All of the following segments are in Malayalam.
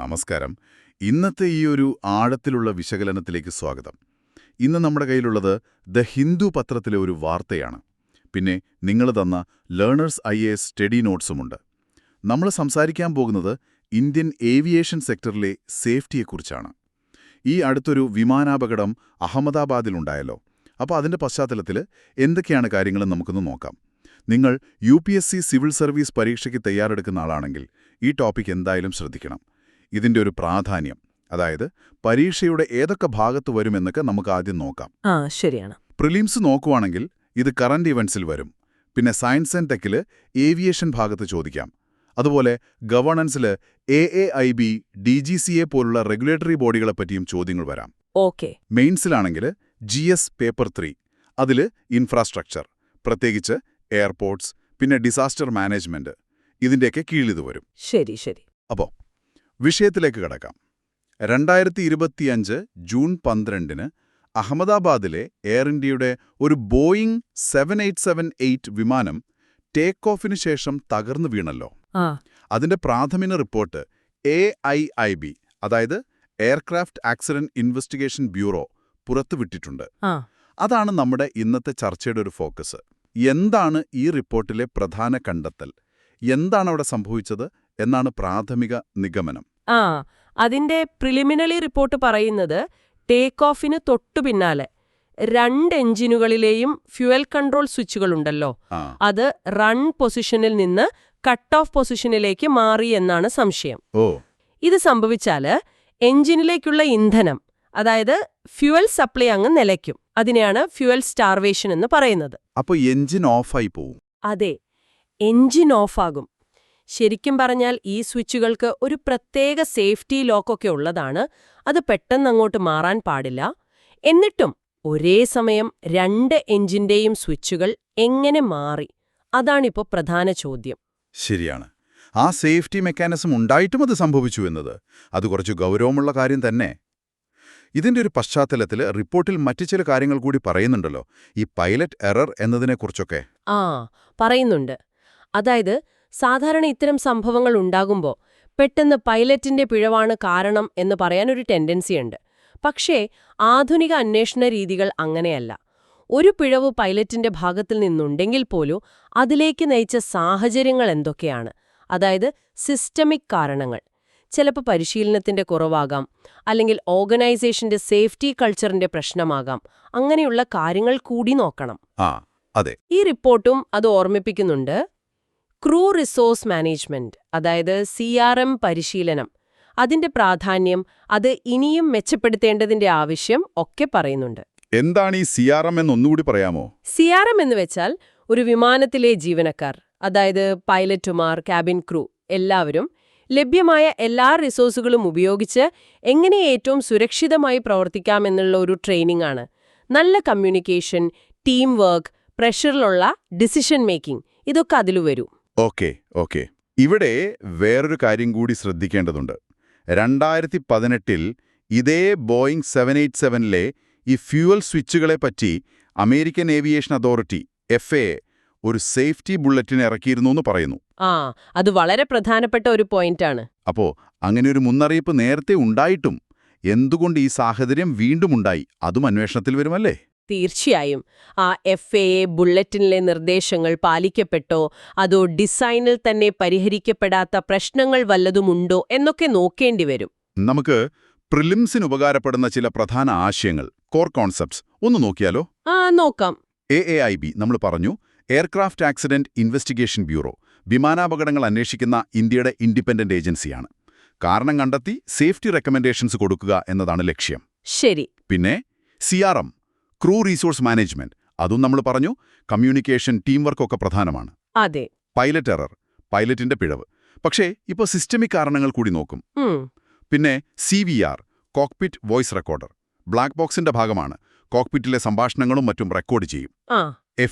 നമസ്കാരം. ഇന്നത്തെ ഈ ഒരു ആഴത്തിലുള്ള വിശകലനത്തിലേക്ക് സ്വാഗതം. ഇന്ന് നമ്മുടെ കയ്യിലുള്ളത് ദ ഹിന്ദു പത്രത്തിലെ ഒരു വാർത്തയാണ്. പിന്നെ നിങ്ങൾ തന്ന ലേണേഴ്സ് IAS സ്റ്റഡി നോട്ട്സുമുണ്ട്. നമ്മൾ സംസാരിക്കാൻ പോകുന്നത് ഇന്ത്യൻ ഏവിയേഷൻ സെക്ടറിലെ സേഫ്റ്റിയെക്കുറിച്ചാണ്. ഈ അടുത്തൊരു വിമാനാപകടം അഹമ്മദാബാദിലുണ്ടായല്ലോ. അപ്പോൾ അതിൻ്റെ പശ്ചാത്തലത്തിൽ എന്തൊക്കെയാണ് കാര്യങ്ങളെന്ന് നമുക്കൊന്ന് നോക്കാം. നിങ്ങൾ UPSC സിവിൽ സർവീസ് പരീക്ഷയ്ക്ക് തയ്യാറെടുക്കുന്ന ആളാണെങ്കിൽ ഈ ടോപ്പിക് എന്തായാലും ശ്രദ്ധിക്കണം. ഇതിൻ്റെ ഒരു പ്രാധാന്യം, അതായത് പരീക്ഷയുടെ ഏതൊക്കെ ഭാഗത്ത് വരുമെന്നൊക്കെ നമുക്ക് ആദ്യം നോക്കാം. ശരിയാണ്. പ്രിലിംസ് നോക്കുവാണെങ്കിൽ ഇത് കറന്റ് ഇവന്റ്സിൽ വരും. പിന്നെ സയൻസ് ആൻഡ് ടെക്കിൽ ഏവിയേഷൻ ഭാഗത്ത് ചോദിക്കാം. അതുപോലെ ഗവേണൻസിൽ AAIB, DGCA പോലുള്ള റെഗുലേറ്ററി ബോഡികളെപ്പറ്റിയും ചോദ്യങ്ങൾ വരാം. ഓക്കെ. മെയിൻസിലാണെങ്കിൽ GS പേപ്പർ 3, അതിൽ ഇൻഫ്രാസ്ട്രക്ചർ, പ്രത്യേകിച്ച് എയർപോർട്ട്സ്, പിന്നെ ഡിസാസ്റ്റർ മാനേജ്മെന്റ്, ഇതിൻ്റെയൊക്കെ കീഴിലിത് വരും. ശരി ശരി. അപ്പോൾ വിഷയത്തിലേക്ക് കടക്കാം. 2025 ജൂൺ 12 അഹമ്മദാബാദിലെ എയർ ഇന്ത്യയുടെ ഒരു ബോയിംഗ് 7878 വിമാനം ടേക്ക് ഓഫിന് ശേഷം തകർന്നു വീണല്ലോ. അതിന്റെ പ്രാഥമിക റിപ്പോർട്ട് AIIB, അതായത് എയർക്രാഫ്റ്റ് ആക്സിഡന്റ് ഇൻവെസ്റ്റിഗേഷൻ ബ്യൂറോ, പുറത്തുവിട്ടിട്ടുണ്ട്. അതാണ് നമ്മുടെ ഇന്നത്തെ ചർച്ചയുടെ ഒരു ഫോക്കസ്. എന്താണ് ഈ റിപ്പോർട്ടിലെ പ്രധാന കണ്ടെത്തൽ? എന്താണ് അവിടെ സംഭവിച്ചത് എന്നാണ് പ്രാഥമിക നിഗമനം. അതിന്റെ പ്രിലിമിനറി റിപ്പോർട്ട് പറയുന്നത് ടേക്ക് ഓഫിന് തൊട്ടു പിന്നാലെ 2 എഞ്ചിനുകളിലെയും ഫ്യുവൽ കൺട്രോൾ സ്വിച്ചുകളുണ്ടല്ലോ, അത് റൺ പൊസിഷനിൽ നിന്ന് കട്ട് ഓഫ് പൊസിഷനിലേക്ക് മാറി എന്നാണ് സംശയം. ഇത് സംഭവിച്ചാല് എഞ്ചിനിലേക്കുള്ള ഇന്ധനം, അതായത് ഫ്യുവൽ സപ്ലൈ അങ്ങ് നിലയ്ക്കും. അതിനെയാണ് ഫ്യുവൽ സ്റ്റാർവേഷൻ എന്ന് പറയുന്നത്. അപ്പോൾ എഞ്ചിൻ ഓഫായി പോവും. അതെ, എഞ്ചിൻ ഓഫാകും. ശരിക്കും പറഞ്ഞാൽ ഈ സ്വിച്ചുകൾക്ക് ഒരു പ്രത്യേക സേഫ്റ്റി ലോക്കൊക്കെ ഉള്ളതാണ്. അത് പെട്ടെന്നങ്ങോട്ട് മാറാൻ പാടില്ല. എന്നിട്ടും ഒരേ സമയം 2 എഞ്ചിന്റെയും സ്വിച്ചുകൾ എങ്ങനെ മാറി? അതാണിപ്പോൾ പ്രധാന ചോദ്യം. ശരിയാണ്. ആ സേഫ്റ്റി മെക്കാനിസം ഉണ്ടായിട്ടും അത് സംഭവിച്ചു എന്നത് അത് കുറച്ച് ഗൗരവമുള്ള കാര്യം തന്നെ. ഇതിന്റെ ഒരു പശ്ചാത്തലത്തിൽ റിപ്പോർട്ടിൽ മറ്റു ചില കാര്യങ്ങൾ കൂടി പറയുന്നുണ്ടല്ലോ, ഈ പൈലറ്റ് എറർ എന്നതിനെക്കുറിച്ചൊക്കെ. പറയുന്നുണ്ട്. അതായത് സാധാരണ ഇത്തരം സംഭവങ്ങൾ ഉണ്ടാകുമ്പോൾ പെട്ടെന്ന് പൈലറ്റിന്റെ പിഴവാണ് കാരണം എന്ന് പറയാനൊരു ടെൻഡൻസിയുണ്ട്. പക്ഷേ ആധുനിക അന്വേഷണ രീതികൾ അങ്ങനെയല്ല. ഒരു പിഴവ് പൈലറ്റിന്റെ ഭാഗത്തിൽ നിന്നുണ്ടെങ്കിൽ പോലും അതിലേക്ക് നയിച്ച സാഹചര്യങ്ങൾ എന്തൊക്കെയാണ്, അതായത് സിസ്റ്റമിക് കാരണങ്ങൾ. ചിലപ്പോൾ പരിശീലനത്തിന്റെ കുറവാകാം, അല്ലെങ്കിൽ ഓർഗനൈസേഷന്റെ സേഫ്റ്റി കൾച്ചറിന്റെ പ്രശ്നമാകാം. അങ്ങനെയുള്ള കാര്യങ്ങൾ കൂടി നോക്കണം. അതെ, ഈ റിപ്പോർട്ടും അത് ഓർമ്മിപ്പിക്കുന്നുണ്ട്. ക്രൂ റിസോഴ്സ് മാനേജ്മെന്റ്, അതായത് CRM പരിശീലനം, അതിന്റെ പ്രാധാന്യം, അത് ഇനിയും മെച്ചപ്പെടുത്തേണ്ടതിന്റെ ആവശ്യം ഒക്കെ പറയുന്നുണ്ട്. എന്താണ് ഈ CRM എന്നൊന്നുകൂടി പറയാമോ? CRM എന്ന് വെച്ചാൽ ഒരു വിമാനത്തിലെ ജീവനക്കാർ, അതായത് പൈലറ്റുമാർ, ക്യാബിൻ ക്രൂ, എല്ലാവരും ലഭ്യമായ എല്ലാ റിസോഴ്സുകളും ഉപയോഗിച്ച് എങ്ങനെ ഏറ്റവും സുരക്ഷിതമായി പ്രവർത്തിക്കാമെന്നുള്ള ഒരു ട്രെയിനിംഗ് ആണ്. നല്ല കമ്മ്യൂണിക്കേഷൻ, ടീം വർക്ക്, പ്രഷറിലുള്ള ഡിസിഷൻ മേക്കിംഗ്, ഇതൊക്കെ അതിൽ വരും. ഓക്കെ. ഇവിടെ വേറൊരു കാര്യം കൂടി ശ്രദ്ധിക്കേണ്ടതുണ്ട്. 2018 ഇതേ ബോയിംഗ് 787ലെ ഈ ഫ്യൂവൽ സ്വിച്ചുകളെ പറ്റി അമേരിക്കൻ ഏവിയേഷൻ അതോറിറ്റി FAA ഒരു സേഫ്റ്റി ബുള്ളറ്റിൻ ഇറക്കിയിരുന്നു എന്ന് പറയുന്നു. അത് വളരെ പ്രധാനപ്പെട്ട ഒരു പോയിന്റാണ്. അപ്പോ അങ്ങനെ ഒരു മുന്നറിയിപ്പ് നേരത്തെ ഉണ്ടായിട്ടും എന്തുകൊണ്ട് ഈ സാഹചര്യം വീണ്ടും ഉണ്ടായി? അതും അന്വേഷണത്തിൽ വരുമല്ലേ? തീർച്ചയായും. FAA ബുള്ളറ്റിനിലെ നിർദ്ദേശങ്ങൾ പാലിക്കപ്പെട്ടോ, അതോ ഡിസൈനിൽ തന്നെ പരിഹരിക്കപ്പെടാത്ത പ്രശ്നങ്ങൾ വല്ലതുമുണ്ടോ എന്നൊക്കെ നോക്കേണ്ടി വരും. നമുക്ക് പ്രിലിംസിന് ഉപകാരപ്പെടുന്ന ചില പ്രധാന ആശയങ്ങൾ, കോർ കോൺസെപ്റ്റ്സ് ഒന്ന് നോക്കിയാലോ? നോക്കാം. AAIB നമ്മൾ പറഞ്ഞു, എയർക്രാഫ്റ്റ് ആക്സിഡന്റ് ഇൻവെസ്റ്റിഗേഷൻ ബ്യൂറോ, വിമാനാപകടങ്ങൾ അന്വേഷിക്കുന്ന ഇന്ത്യയുടെ ഇൻഡിപെൻഡന്റ് ഏജൻസിയാണ്. കാരണം കണ്ടെത്തി സേഫ്റ്റി റെക്കമെൻഡേഷൻസ് കൊടുക്കുക എന്നതാണ് ലക്ഷ്യം. ശരി. പിന്നെ CRM, ക്രൂ റിസോഴ്സ് മാനേജ്മെന്റ്, അതും നമ്മൾ പറഞ്ഞു, കമ്മ്യൂണിക്കേഷൻ, ടീം വർക്കൊക്കെ പ്രധാനമാണ്. അതെ. പൈലറ്റ് എറർ, പൈലറ്റിന്റെ പിഴവ്. പക്ഷേ ഇപ്പോൾ സിസ്റ്റമിക് കാരണങ്ങൾ കൂടി നോക്കും. പിന്നെ CVR, cockpit voice recorder, black ബോക്സിന്റെ ഭാഗമാണ്. കോക്പിറ്റിലെ സംഭാഷണങ്ങളും മറ്റും റെക്കോർഡ് ചെയ്യും.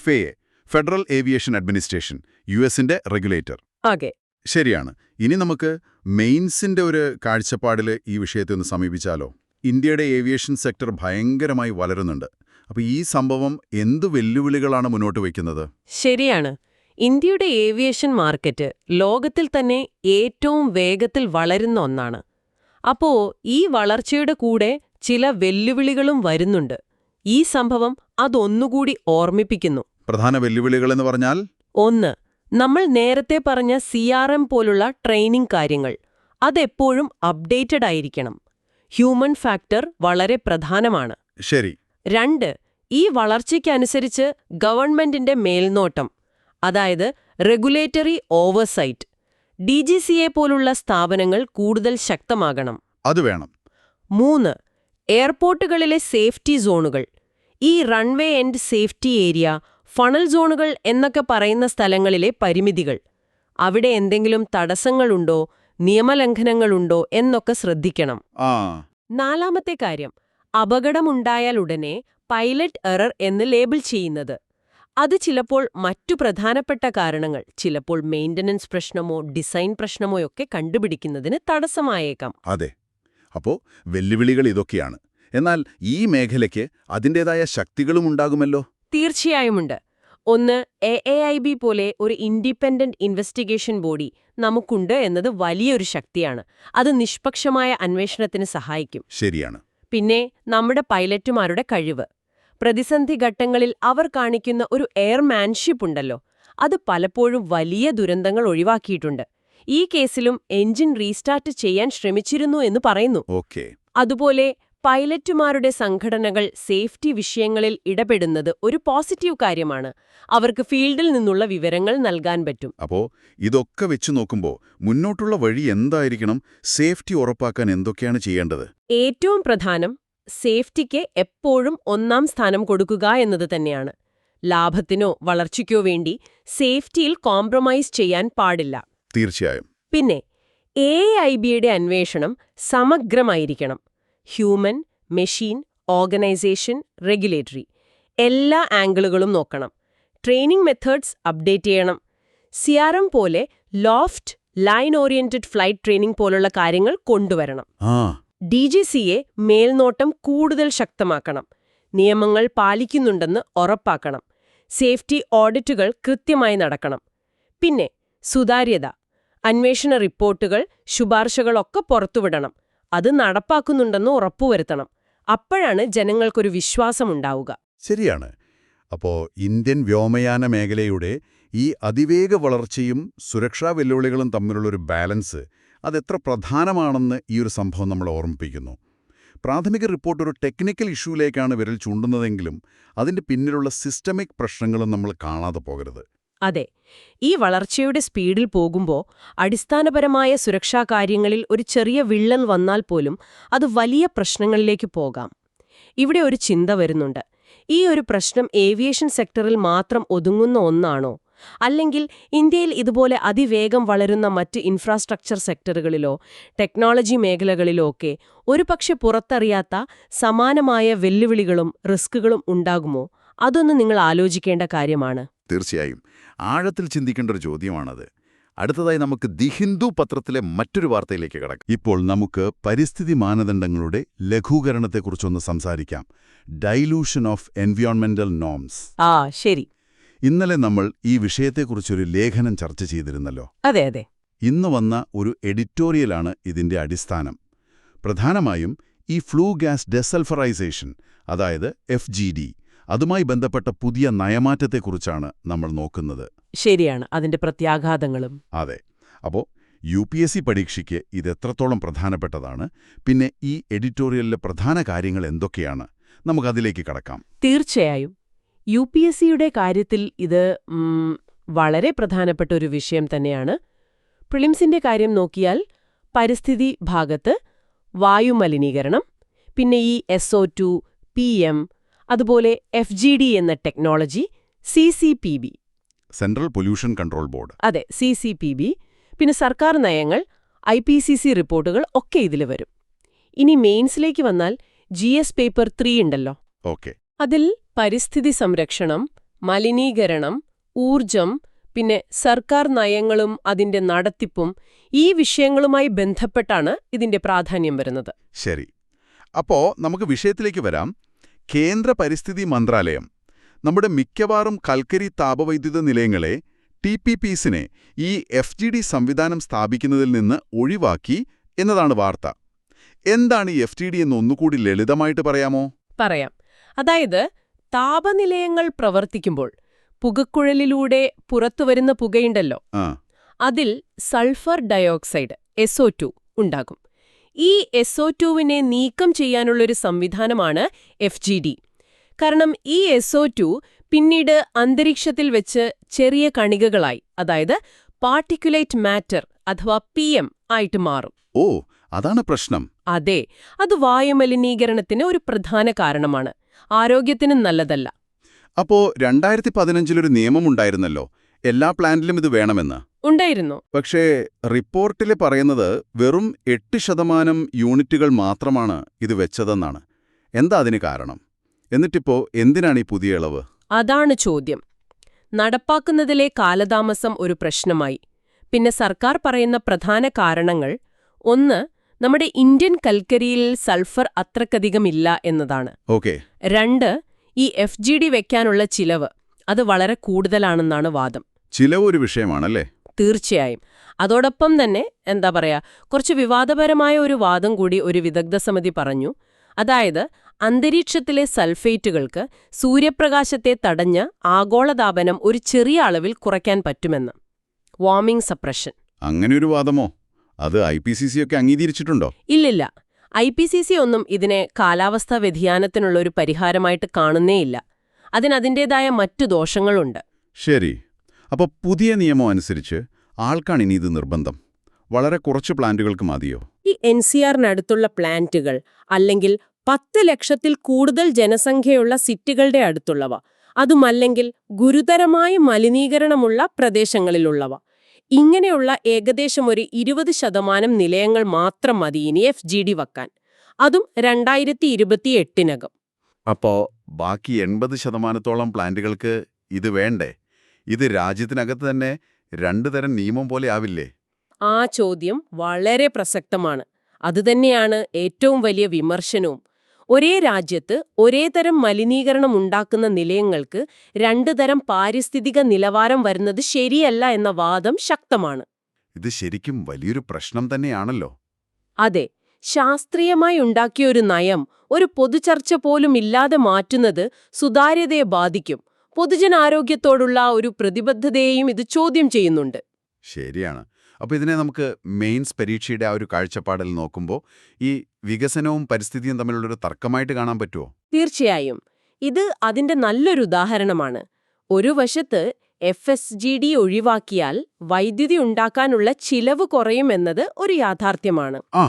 FAA, ഫെഡറൽ ഏവിയേഷൻ അഡ്മിനിസ്ട്രേഷൻ, US-ന്റെ റെഗുലേറ്റർ. ശരിയാണ്. ഇനി നമുക്ക് മെയിൻസിന്റെ ഒരു കാഴ്ചപ്പാടിൽ ഈ വിഷയത്തെ ഒന്ന് സമീപിച്ചാലോ? ഇന്ത്യയുടെ ഏവിയേഷൻ സെക്ടർ ഭയങ്കരമായി വളരുന്നുണ്ട്. അപ്പോൾ ഈ സംഭവം എന്ത് വെല്ലുവിളികളാണ് മുന്നോട്ട് വയ്ക്കുന്നത്? ശരിയാണ്. ഇന്ത്യയുടെ ഏവിയേഷൻ മാർക്കറ്റ് ലോകത്തിൽ തന്നെ ഏറ്റവും വേഗത്തിൽ വളരുന്ന ഒന്നാണ്. അപ്പോ ഈ വളർച്ചയുടെ കൂടെ ചില വെല്ലുവിളികളും വരുന്നുണ്ട്. ഈ സംഭവം അതൊന്നുകൂടി ഓർമ്മിപ്പിക്കുന്നു. പ്രധാന വെല്ലുവിളികളെന്ന് പറഞ്ഞാൽ? ഒന്ന്, നമ്മൾ നേരത്തെ പറഞ്ഞ CRM പോലുള്ള ട്രെയിനിങ് കാര്യങ്ങൾ അതെപ്പോഴും അപ്ഡേറ്റഡ് ആയിരിക്കണം. ഹ്യൂമൻ ഫാക്ടർ വളരെ പ്രധാനമാണ്. ശരി. 2, ഈ വളർച്ചയ്ക്കനുസരിച്ച് ഗവൺമെന്റിന്റെ മേൽനോട്ടം, അതായത് റെഗുലേറ്ററി ഓവർസൈറ്റ്, DGCA പോലുള്ള സ്ഥാപനങ്ങൾ കൂടുതൽ ശക്തമാകണം. അത് വേണം. 3, എയർപോർട്ടുകളിലെ സേഫ്റ്റി സോണുകൾ, ഈ runway and safety area, funnel സോണുകൾ എന്നൊക്കെ പറയുന്ന സ്ഥലങ്ങളിലെ പരിമിതികൾ, അവിടെ എന്തെങ്കിലും തടസ്സങ്ങളുണ്ടോ, നിയമലംഘനങ്ങളുണ്ടോ എന്നൊക്കെ ശ്രദ്ധിക്കണം. 4ാമത്തെ കാര്യം, അപകടമുണ്ടായാൽ ഉടനെ പൈലറ്റ് എറർ എന്ന് ലേബിൾ ചെയ്യുന്നത്. അത് ചിലപ്പോൾ മറ്റു പ്രധാനപ്പെട്ട കാരണങ്ങൾ, ചിലപ്പോൾ മെയിന്റനൻസ് പ്രശ്നമോ ഡിസൈൻ പ്രശ്നമോ ഒക്കെ കണ്ടുപിടിക്കുന്നതിന് തടസ്സമായേക്കാം. അതെ. അപ്പോ വെല്ലുവിളികൾ ഇതൊക്കെയാണ്. എന്നാൽ ഈ മേഖലയ്ക്ക് അതിൻ്റെതായ ശക്തികളും ഉണ്ടാകുമല്ലോ? തീർച്ചയായുമുണ്ട്. ഒന്ന്, AAIB പോലെ ഒരു ഇൻഡിപെൻഡന്റ് ഇൻവെസ്റ്റിഗേഷൻ ബോഡി നമുക്കുണ്ട് എന്നത് വലിയൊരു ശക്തിയാണ്. അത് നിഷ്പക്ഷമായ അന്വേഷണത്തിന് സഹായിക്കും. ശരിയാണ്. പിന്നെ നമ്മുടെ പൈലറ്റുമാരുടെ കഴിവ്. പ്രതിസന്ധി ഘട്ടങ്ങളിൽ അവർ കാണിക്കുന്ന ഒരു എയർമാൻഷിപ്പ് ഉണ്ടല്ലോ, അത് പലപ്പോഴും വലിയ ദുരന്തങ്ങൾ ഒഴിവാക്കിയിട്ടുണ്ട്. ഈ കേസിലും എഞ്ചിൻ റീസ്റ്റാർട്ട് ചെയ്യാൻ ശ്രമിച്ചിരുന്നു എന്ന് പറയുന്നു. ഓക്കേ. അതുപോലെ പൈലറ്റുമാരുടെ സംഘടനകൾ സേഫ്റ്റി വിഷയങ്ങളിൽ ഇടപെടുന്നത് ഒരു പോസിറ്റീവ് കാര്യമാണ്. അവർക്ക് ഫീൽഡിൽ നിന്നുള്ള വിവരങ്ങൾ നൽകാൻ പറ്റും. അപ്പോ ഇതൊക്കെ വെച്ച് നോക്കുമ്പോൾ മുന്നോട്ടുള്ള വഴി എന്തായിരിക്കണം? സേഫ്റ്റി ഉറപ്പാക്കാൻ എന്തൊക്കെയാണ് ചെയ്യേണ്ടത്? ഏറ്റവും പ്രധാനം സേഫ്റ്റിക്ക് എപ്പോഴും 1ാം സ്ഥാനം കൊടുക്കുക എന്നത് തന്നെയാണ്. ലാഭത്തിനോ വളർച്ചയ്ക്കോ വേണ്ടി സേഫ്റ്റിയിൽ കോംപ്രമൈസ് ചെയ്യാൻ പാടില്ല. തീർച്ചയായും. പിന്നെ AAIBയുടെ അന്വേഷണം സമഗ്രമായിരിക്കണം. ഹ്യൂമൻ, മെഷീൻ, ഓർഗനൈസേഷൻ, റെഗുലേറ്ററി എല്ലാ ആംഗിളുകളും നോക്കണം. ട്രെയിനിങ് മെത്തേഡ്സ് അപ്ഡേറ്റ് ചെയ്യണം. CRM പോലെ loft, line oriented flight training പോലുള്ള കാര്യങ്ങൾ കൊണ്ടുവരണം. DGCA മേൽനോട്ടം കൂടുതൽ ശക്തമാക്കണം. നിയമങ്ങൾ പാലിക്കുന്നുണ്ടെന്ന് ഉറപ്പാക്കണം. സേഫ്റ്റി ഓഡിറ്റുകൾ കൃത്യമായി നടക്കണം. പിന്നെ സുതാര്യത. അന്വേഷണ റിപ്പോർട്ടുകൾ, ശുപാർശകളൊക്കെ പുറത്തുവിടണം. അത് നടപ്പാക്കുന്നുണ്ടെന്ന് ഉറപ്പുവരുത്തണം. അപ്പോഴാണ് ജനങ്ങൾക്കൊരു വിശ്വാസമുണ്ടാവുക. ശരിയാണ്. അപ്പോ ഇന്ത്യൻ വ്യോമയാന മേഖലയുടെ ഈ അതിവേഗ വളർച്ചയും സുരക്ഷാ വെല്ലുവിളികളും തമ്മിലുള്ളൊരു ബാലൻസ് അതെത്ര പ്രധാനമാണെന്ന് ഈ ഒരു സംഭവം നമ്മളെ ഓർമ്മിപ്പിക്കുന്നു. പ്രാഥമിക റിപ്പോർട്ട് ഒരു ടെക്നിക്കൽ ഇഷ്യൂലേക്കാണ് വിരൽ ചൂണ്ടുന്നതെങ്കിലും അതിന്റെ പിന്നിലുള്ള സിസ്റ്റമിക് പ്രശ്നങ്ങളും നമ്മൾ കാണാതെ പോകരുത്. അതെ, ഈ വളർച്ചയുടെ സ്പീഡിൽ പോകുമ്പോൾ അടിസ്ഥാനപരമായ സുരക്ഷാ കാര്യങ്ങളിൽ ഒരു ചെറിയ വിള്ളൽ വന്നാൽ പോലും അത് വലിയ പ്രശ്നങ്ങളിലേക്ക് പോകാം. ഇവിടെ ഒരു ചിന്ത വരുന്നുണ്ട്. ഈ ഒരു പ്രശ്നം ഏവിയേഷൻ സെക്ടറിൽ മാത്രം ഒതുങ്ങുന്ന ഒന്നാണോ? അല്ലെങ്കിൽ ഇന്ത്യയിൽ ഇതുപോലെ അതിവേഗം വളരുന്ന മറ്റ് ഇൻഫ്രാസ്ട്രക്ചർ സെക്ടറുകളിലോ ടെക്നോളജി മേഖലകളിലോ ഒക്കെ ഒരുപക്ഷെ പുറത്തറിയാത്ത സമാനമായ വെല്ലുവിളികളും റിസ്കുകളും ഉണ്ടാകുമോ? അതൊന്ന് നിങ്ങൾ ആലോചിക്കേണ്ട കാര്യമാണ്. തീർച്ചയായും ആഴത്തിൽ ചിന്തിക്കേണ്ട ഒരു ചോദ്യമാണത്. അടുത്തതായി നമുക്ക് ദി ഹിന്ദു പത്രത്തിലെ മറ്റൊരു വാർത്തയിലേക്ക് കടക്കാം. ഇപ്പോൾ നമുക്ക് പരിസ്ഥിതി മാനദണ്ഡങ്ങളുടെ ലഘൂകരണത്തെക്കുറിച്ചൊന്ന് സംസാരിക്കാം. ഡൈലൂഷൻ ഓഫ് എൻവയോൺമെന്റൽ നോംസ്. ശരി. ഇന്നലെ നമ്മൾ ഈ വിഷയത്തെക്കുറിച്ചൊരു ലേഖനം ചർച്ച ചെയ്തിരുന്നല്ലോ. അതെ അതെ. ഇന്ന് വന്ന ഒരു എഡിറ്റോറിയലാണ് ഇതിന്റെ അടിസ്ഥാനം. പ്രധാനമായും ഈ ഫ്ലൂ ഗ്യാസ് ഡെസൾഫറൈസേഷൻ, അതായത് FGD, അതുമായി ബന്ധപ്പെട്ട പുതിയ നയമാറ്റത്തെക്കുറിച്ചാണ് നമ്മൾ നോക്കുന്നത്. ശരിയാണ്, അതിന്റെ പ്രത്യാഘാതങ്ങളും. അതെ. അപ്പോൾ UPSC പരീക്ഷയ്ക്ക് ഇതെത്രത്തോളം പ്രധാനപ്പെട്ടതാണ്, പിന്നെ ഈ എഡിറ്റോറിയലിലെ പ്രധാന കാര്യങ്ങൾ എന്തൊക്കെയാണ്, നമുക്കതിലേക്ക് കടക്കാം. തീർച്ചയായും. UPSCയുടെ കാര്യത്തിൽ ഇത് വളരെ പ്രധാനപ്പെട്ട ഒരു വിഷയം തന്നെയാണ്. പ്രിലിംസിന്റെ കാര്യം നോക്കിയാൽ പരിസ്ഥിതി ഭാഗത്ത് വായുമലിനീകരണം, പിന്നെ ഈ SO2, PM, അതുപോലെ FGD എന്ന technology, CCPB, central pollution control board. അതെ, CCPB, പിന്നെ സർക്കാർ നയങ്ങൾ, IPCC റിപ്പോർട്ടുകൾ ഒക്കെ ഇതിൽ വരും. ഇനി മെയിൻസിലേക്ക് വന്നാൽ GS പേപ്പർ 3 ഉണ്ടല്ലോ. ഓക്കെ. അതിൽ പരിസ്ഥിതി സംരക്ഷണം, മലിനീകരണം, ഊർജം, പിന്നെ സർക്കാർ നയങ്ങളും അതിന്റെ നടത്തിപ്പും ഈ വിഷയങ്ങളുമായി ബന്ധപ്പെട്ടാണ് ഇതിന്റെ പ്രാധാന്യം വരുന്നത്. ശരി. അപ്പോ നമുക്ക് വിഷയത്തിലേക്ക് വരാം. കേന്ദ്ര പരിസ്ഥിതി മന്ത്രാലയം നമ്മുടെ മിക്കവാറും കൽക്കരി താപവൈദ്യുത നിലയങ്ങളെ TPPsനെ ഈ FGD സംവിധാനം സ്ഥാപിക്കുന്നതിൽ നിന്ന് ഒഴിവാക്കി എന്നതാണ് വാർത്ത. എന്താണ് ഈ FTD എന്ന് ഒന്നുകൂടി ലളിതമായിട്ട് പറയാമോ? പറയാം. അതായത് താപനിലയങ്ങൾ പ്രവർത്തിക്കുമ്പോൾ പുകക്കുഴലിലൂടെ പുറത്തുവരുന്ന പുകയുണ്ടല്ലോ, ആ അതിൽ സൾഫർ ഡയോക്സൈഡ് SO2 ഉണ്ടാകും. ഈ SO2വിനെ നീക്കം ചെയ്യാനുള്ളൊരു സംവിധാനമാണ് FGD. കാരണം ഈ SO2 പിന്നീട് അന്തരീക്ഷത്തിൽ വെച്ച് ചെറിയ കണികകളായി, അതായത് പാർട്ടിക്കുലേറ്റ് മാറ്റർ അഥവാ PM ആയിട്ട് മാറും. ഓ, അതാണ് പ്രശ്നം. അതെ, അത് വായുമലിനീകരണത്തിന് ഒരു പ്രധാന കാരണമാണ്. ആരോഗ്യത്തിനും നല്ലതല്ല. അപ്പോ 2015-ലൊരു നിയമമുണ്ടായിരുന്നല്ലോ, എല്ലാ പ്ലാന്റിലും ഇത് വേണമെന്ന്. ഉണ്ടായിരുന്നു. പക്ഷേ റിപ്പോർട്ടിൽ പറയുന്നത് വെറും 8% യൂണിറ്റുകൾ മാത്രമാണ് ഇത് വെച്ചതെന്നാണ്. എന്താ അതിന് കാരണം? എന്നിട്ടിപ്പോ എന്തിനാണ് ഈ പുതിയ ഇളവ്? അതാണ് ചോദ്യം. നടപ്പാക്കുന്നതിലെ കാലതാമസം ഒരു പ്രശ്നമായി. പിന്നെ സർക്കാർ പറയുന്ന പ്രധാന കാരണങ്ങൾ, ഒന്ന്, നമ്മുടെ ഇന്ത്യൻ കൽക്കരിയിൽ സൾഫർ അത്രക്കധികമില്ല എന്നതാണ്. ഓക്കെ. 2, ഈ FGD വെക്കാനുള്ള ചിലവ്, അത് വളരെ കൂടുതലാണെന്നാണ് വാദം. ചിലവ് ഒരു വിഷയമാണല്ലേ? തീർച്ചയായും. അതോടൊപ്പം തന്നെ എന്താ പറയാ, കുറച്ച് വിവാദപരമായ ഒരു വാദം കൂടി ഒരു വിദഗ്ധ സമിതി പറഞ്ഞു. അതായത് അന്തരീക്ഷത്തിലെ സൾഫേറ്റുകൾക്ക് സൂര്യപ്രകാശത്തെ തടഞ്ഞ് ആഗോളതാപനം ഒരു ചെറിയ അളവിൽ കുറയ്ക്കാൻ പറ്റുമെന്ന്. Warming suppression. അങ്ങനെയൊരു വാദമോ? അത് IPCC ഒക്കെ അംഗീകരിച്ചിട്ടുണ്ടോ? ഇല്ലില്ല. IPCC ഒന്നും ഇതിനെ കാലാവസ്ഥാ വ്യതിയാനത്തിനുള്ള ഒരു പരിഹാരമായിട്ട് കാണുന്നേയില്ല. അതിനതിൻ്റേതായ മറ്റു ദോഷങ്ങളുണ്ട്. ശരി. അപ്പൊ പുതിയ നിയമം അനുസരിച്ച് ആൾക്കാണിനി ഇത് നിർബന്ധം? വളരെ കുറച്ച് പ്ലാന്റുകൾക്ക് മതിയോ? ഈ NCR-നടുത്തുള്ള പ്ലാന്റുകൾ, അല്ലെങ്കിൽ 10 ലക്ഷത്തിൽ കൂടുതൽ ജനസംഖ്യയുള്ള സിറ്റികളുടെ അടുത്തുള്ളവ, അതുമല്ലെങ്കിൽ ഗുരുതരമായ മലിനീകരണമുള്ള പ്രദേശങ്ങളിലുള്ളവ, ഇങ്ങനെയുള്ള ഏകദേശം ഒരു 20% നിലയങ്ങൾ മാത്രം മതി ഇനി FGD വെക്കാൻ. അതും 2028-നകം. അപ്പോ ബാക്കി 80%-ഓളം പ്ലാന്റുകൾക്ക് ഇത് വേണ്ടേ? ഇത് രാജ്യത്തിനകത്ത് തന്നെ 2 തരം നിയമം പോലെ ആവില്ലേ? ആ ചോദ്യം വളരെ പ്രസക്തമാണ്. അതുതന്നെയാണ് ഏറ്റവും വലിയ വിമർശനവും. ഒരേ രാജ്യത്ത് ഒരേ തരം മലിനീകരണം ഉണ്ടാക്കുന്ന നിലയങ്ങൾക്ക് 2 തരം പാരിസ്ഥിതിക നിലവാരം വരുന്നത് ശരിയല്ല എന്ന വാദം ശക്തമാണ്. ഇത് ശരിക്കും വലിയൊരു പ്രശ്നം തന്നെയാണല്ലോ. അതെ, ശാസ്ത്രീയമായി ഉണ്ടാക്കിയ ഒരു നയം ഒരു പൊതുചർച്ച പോലും ഇല്ലാതെ മാറ്റുന്നത് സുതാര്യതയെ ബാധിക്കും. പൊതുജനാരോഗ്യത്തോടുള്ള ഒരു പ്രതിബദ്ധതയെയും ഇത് ചോദ്യം ചെയ്യുന്നുണ്ട്. ശരിയാണ്. അപ്പോൾ ഇതിനെ നമുക്ക് മെയിൻസ് പരീക്ഷയുടെ ആ ഒരു കാഴ്ചപ്പാടിൽ നോക്കുമ്പോൾ ഈ വികസനവും പരിസ്ഥിതിയും തമ്മിലുള്ളൊരു തർക്കമായിട്ട് കാണാൻ പറ്റുമോ? തീർച്ചയായും. ഇത് അതിന്റെ നല്ലൊരു ഉദാഹരണമാണ്. ഒരു വശത്ത് FSGD ഒഴിവാക്കിയാൽ വൈദ്യുതി ഉണ്ടാക്കാനുള്ള ചിലവ് കുറയുമെന്നത് ഒരു യാഥാർത്ഥ്യമാണ്. ആ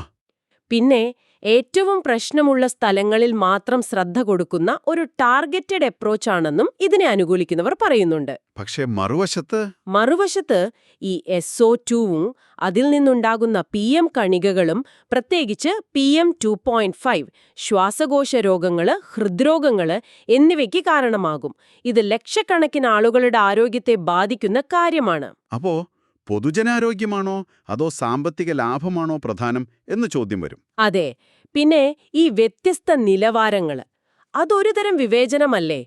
പിന്നെ ഏറ്റവും പ്രശ്നമുള്ള സ്ഥലങ്ങളിൽ മാത്രം ശ്രദ്ധ കൊടുക്കുന്ന ഒരു ടാർഗറ്റഡ് അപ്രോച്ചാണെന്നും ഇതിനെ അനുകൂലിക്കുന്നവർ പറയുന്നുണ്ട്. പക്ഷേ മറുവശത്ത് ഈ SO2-വും അതിൽ നിന്നുണ്ടാകുന്ന PM കണികകളും, പ്രത്യേകിച്ച് PM2.5, ശ്വാസകോശ രോഗങ്ങള്, ഹൃദ്രോഗങ്ങള് എന്നിവയ്ക്ക് കാരണമാകും. ഇത് ലക്ഷക്കണക്കിന് ആളുകളുടെ ആരോഗ്യത്തെ ബാധിക്കുന്ന കാര്യമാണ്. അപ്പോ പൊതുജനാരോഗ്യമാണോ അതോ സാമ്പത്തിക ലാഭമാണോ പ്രധാനം എന്ന് ചോദ്യം വരും. അതെ. പിന്നെ ഈ വ്യത്യസ്ത നിലവാരങ്ങള്, അതൊരു തരം വിവേചനമല്ലേ?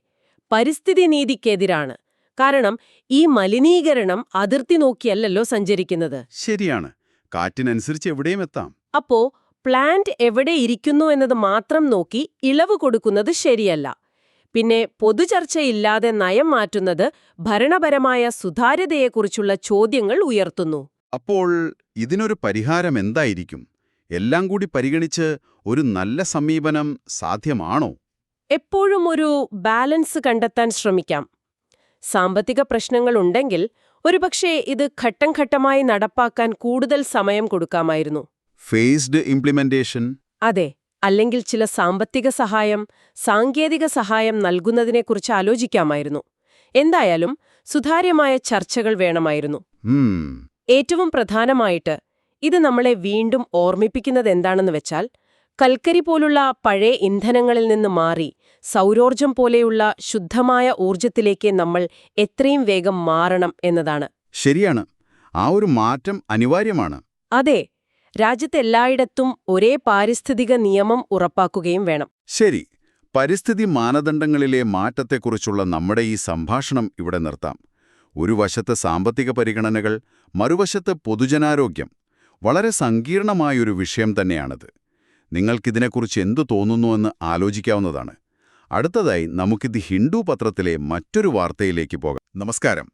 പരിസ്ഥിതി നീതിക്കെതിരാണ്. കാരണം ഈ മലിനീകരണം അതിർത്തി നോക്കിയല്ലല്ലോ സഞ്ചരിക്കുന്നത്. ശരിയാണ്. കാറ്റിനനുസരിച്ച് എവിടെയും എത്താം. അപ്പോ പ്ലാന്റ് എവിടെ ഇരിക്കുന്നു എന്നത് മാത്രം നോക്കി ഇളവ് കൊടുക്കുന്നത് ശരിയല്ല. പിന്നെ പൊതുചർച്ചയില്ലാതെ നയം മാറ്റുന്നത് ഭരണപരമായ സുതാര്യതയെക്കുറിച്ചുള്ള ചോദ്യങ്ങൾ ഉയർത്തുന്നു. അപ്പോൾ ഇതിനൊരു പരിഹാരം എന്തായിരിക്കും? എല്ലാം കൂടി പരിഗണിച്ച് ഒരു നല്ല സമീപനം സാധ്യമാണോ? എപ്പോഴും ഒരു ബാലൻസ് കണ്ടെത്താൻ ശ്രമിക്കാം. സാമ്പത്തിക പ്രശ്നങ്ങളുണ്ടെങ്കിൽ ഒരുപക്ഷേ ഇത് ഘട്ടം ഘട്ടമായി നടപ്പാക്കാൻ കൂടുതൽ സമയം കൊടുക്കാമായിരുന്നു. Faced implementation. അതെ. അല്ലെങ്കിൽ ചില സാമ്പത്തിക സഹായം, സാങ്കേതിക സഹായം നൽകുന്നതിനെക്കുറിച്ച് ആലോചിക്കാമായിരുന്നു. എന്തായാലും സുതാര്യമായ ചർച്ചകൾ വേണമായിരുന്നു. ഏറ്റവും പ്രധാനമായിട്ട് ഇത് നമ്മളെ വീണ്ടും ഓർമ്മിപ്പിക്കുന്നത് എന്താണെന്ന് വെച്ചാൽ, കൽക്കരി പോലുള്ള പഴയ ഇന്ധനങ്ങളിൽ നിന്ന് മാറി സൗരോർജം പോലെയുള്ള ശുദ്ധമായ ഊർജത്തിലേക്ക് നമ്മൾ എത്രയും വേഗം മാറണം എന്നതാണ്. ശരിയാണ്. ആ ഒരു മാറ്റം അനിവാര്യമാണ്. അതെ. രാജ്യത്തെല്ലായിടത്തും ഒരേ പാരിസ്ഥിതിക നിയമം ഉറപ്പാക്കുകയും വേണം. ശരി. പരിസ്ഥിതി മാനദണ്ഡങ്ങളിലെ മാറ്റത്തെക്കുറിച്ചുള്ള നമ്മുടെ ഈ സംഭാഷണം ഇവിടെ നിർത്താം. ഒരു വശത്ത് സാമ്പത്തിക പരിഗണനകൾ, മറുവശത്ത് പൊതുജനാരോഗ്യം. വളരെ സങ്കീർണമായൊരു വിഷയം തന്നെയാണത്. നിങ്ങൾക്കിതിനെക്കുറിച്ച് എന്തു തോന്നുന്നുവെന്ന് ആലോചിക്കാവുന്നതാണ്. അടുത്തതായി നമുക്കിത് ഹിന്ദു പത്രത്തിലെ മറ്റൊരു വാർത്തയിലേക്ക് പോകാം. നമസ്കാരം.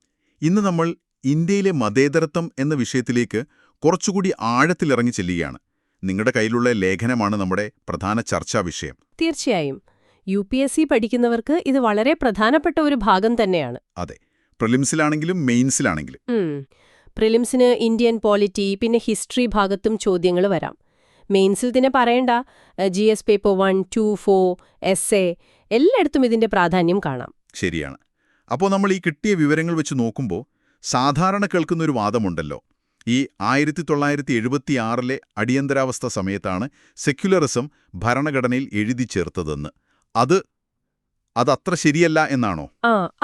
ഇന്ന് നമ്മൾ ഇന്ത്യയിലെ മതേതരത്വം എന്ന വിഷയത്തിലേക്ക് കുറച്ചുകൂടി ആഴത്തിലിറങ്ങി ചെല്ലുകയാണ്. നിങ്ങളുടെ കയ്യിലുള്ള ലേഖനമാണ് നമ്മുടെ പ്രധാന ചർച്ചാ വിഷയം. തീർച്ചയായും UPSC പഠിക്കുന്നവർക്ക് ഇത് വളരെ പ്രധാനപ്പെട്ട ഒരു ഭാഗം തന്നെയാണ്. അതെ, പ്രിലിംസിലാണെങ്കിലും മെയിൻസിലാണെങ്കിലും. പ്രിലിംസിന് ഇന്ത്യൻ പോളിറ്റി പിന്നെ ഹിസ്റ്ററി ഭാഗത്തും ചോദ്യങ്ങൾ വരാം. മെയിൻസിൽ തന്നെ പറയണ്ട, GS പേപ്പർ 1, 2, 4, എസ്സേ എല്ലായിടത്തും ഇതിന്റെ പ്രാധാന്യം കാണാം. ശരിയാണ്. അപ്പോൾ നമ്മൾ ഈ കിട്ടിയ വിവരങ്ങൾ വെച്ച് നോക്കുമ്പോൾ സാധാരണ കേൾക്കുന്നൊരു വാദമുണ്ടല്ലോ, ഈ 1976 അടിയന്തരാവസ്ഥ സമയത്താണ് സെക്യുലറിസം ഭരണഘടനയിൽ എഴുതി ചേർത്തതെന്ന്. അതത്ര ശരിയല്ല എന്നാണോ?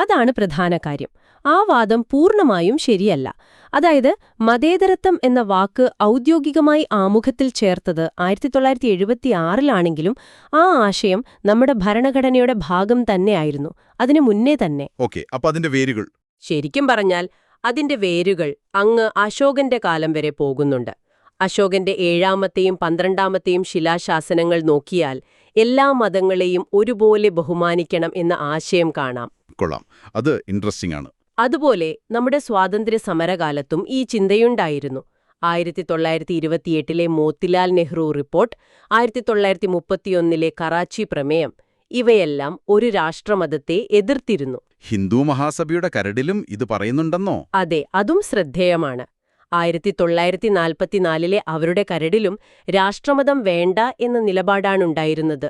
അതാണ് പ്രധാന കാര്യം. ആ വാദം പൂർണ്ണമായും ശരിയല്ല. അതായത് മതേതരത്വം എന്ന വാക്ക് ഔദ്യോഗികമായി ആമുഖത്തിൽ ചേർത്തത് 1976 ആ ആശയം നമ്മുടെ ഭരണഘടനയുടെ ഭാഗം തന്നെയായിരുന്നു, അതിനു മുന്നേ തന്നെ. ഓക്കെ, അപ്പോൾ അതിന്റെ വേരുകൾ? ശരിക്കും പറഞ്ഞാൽ അതിന്റെ വേരുകൾ അങ്ങ് അശോകന്റെ കാലം വരെ പോകുന്നുണ്ട്. അശോകന്റെ 7ാമത്തെയും 12ാമത്തെയും ശിലാശാസനങ്ങൾ നോക്കിയാൽ എല്ലാ മതങ്ങളെയും ഒരുപോലെ ബഹുമാനിക്കണം എന്ന ആശയം കാണാം. കൊള്ളാം, അത് ഇൻട്രസ്റ്റിംഗ് ആണ്. അതുപോലെ നമ്മുടെ സ്വാതന്ത്ര്യ സമരകാലത്തും ഈ ചിന്തയുണ്ടായിരുന്നു. 1928 മോത്തിലാൽ നെഹ്റു റിപ്പോർട്ട്, 1931 കറാച്ചി പ്രമേയം, ഇവയെല്ലാം ഒരു രാഷ്ട്രമതത്തെ എതിർത്തിരുന്നു. ഹിന്ദു മഹാസഭയുടെ കരടിലും ഇത് പറയുന്നുണ്ടെന്നോ? അതെ, അതും ശ്രദ്ധേയമാണ്. 1944 അവരുടെ കരടിലും രാഷ്ട്രമതം വേണ്ട എന്ന നിലപാടാണുണ്ടായിരുന്നത്.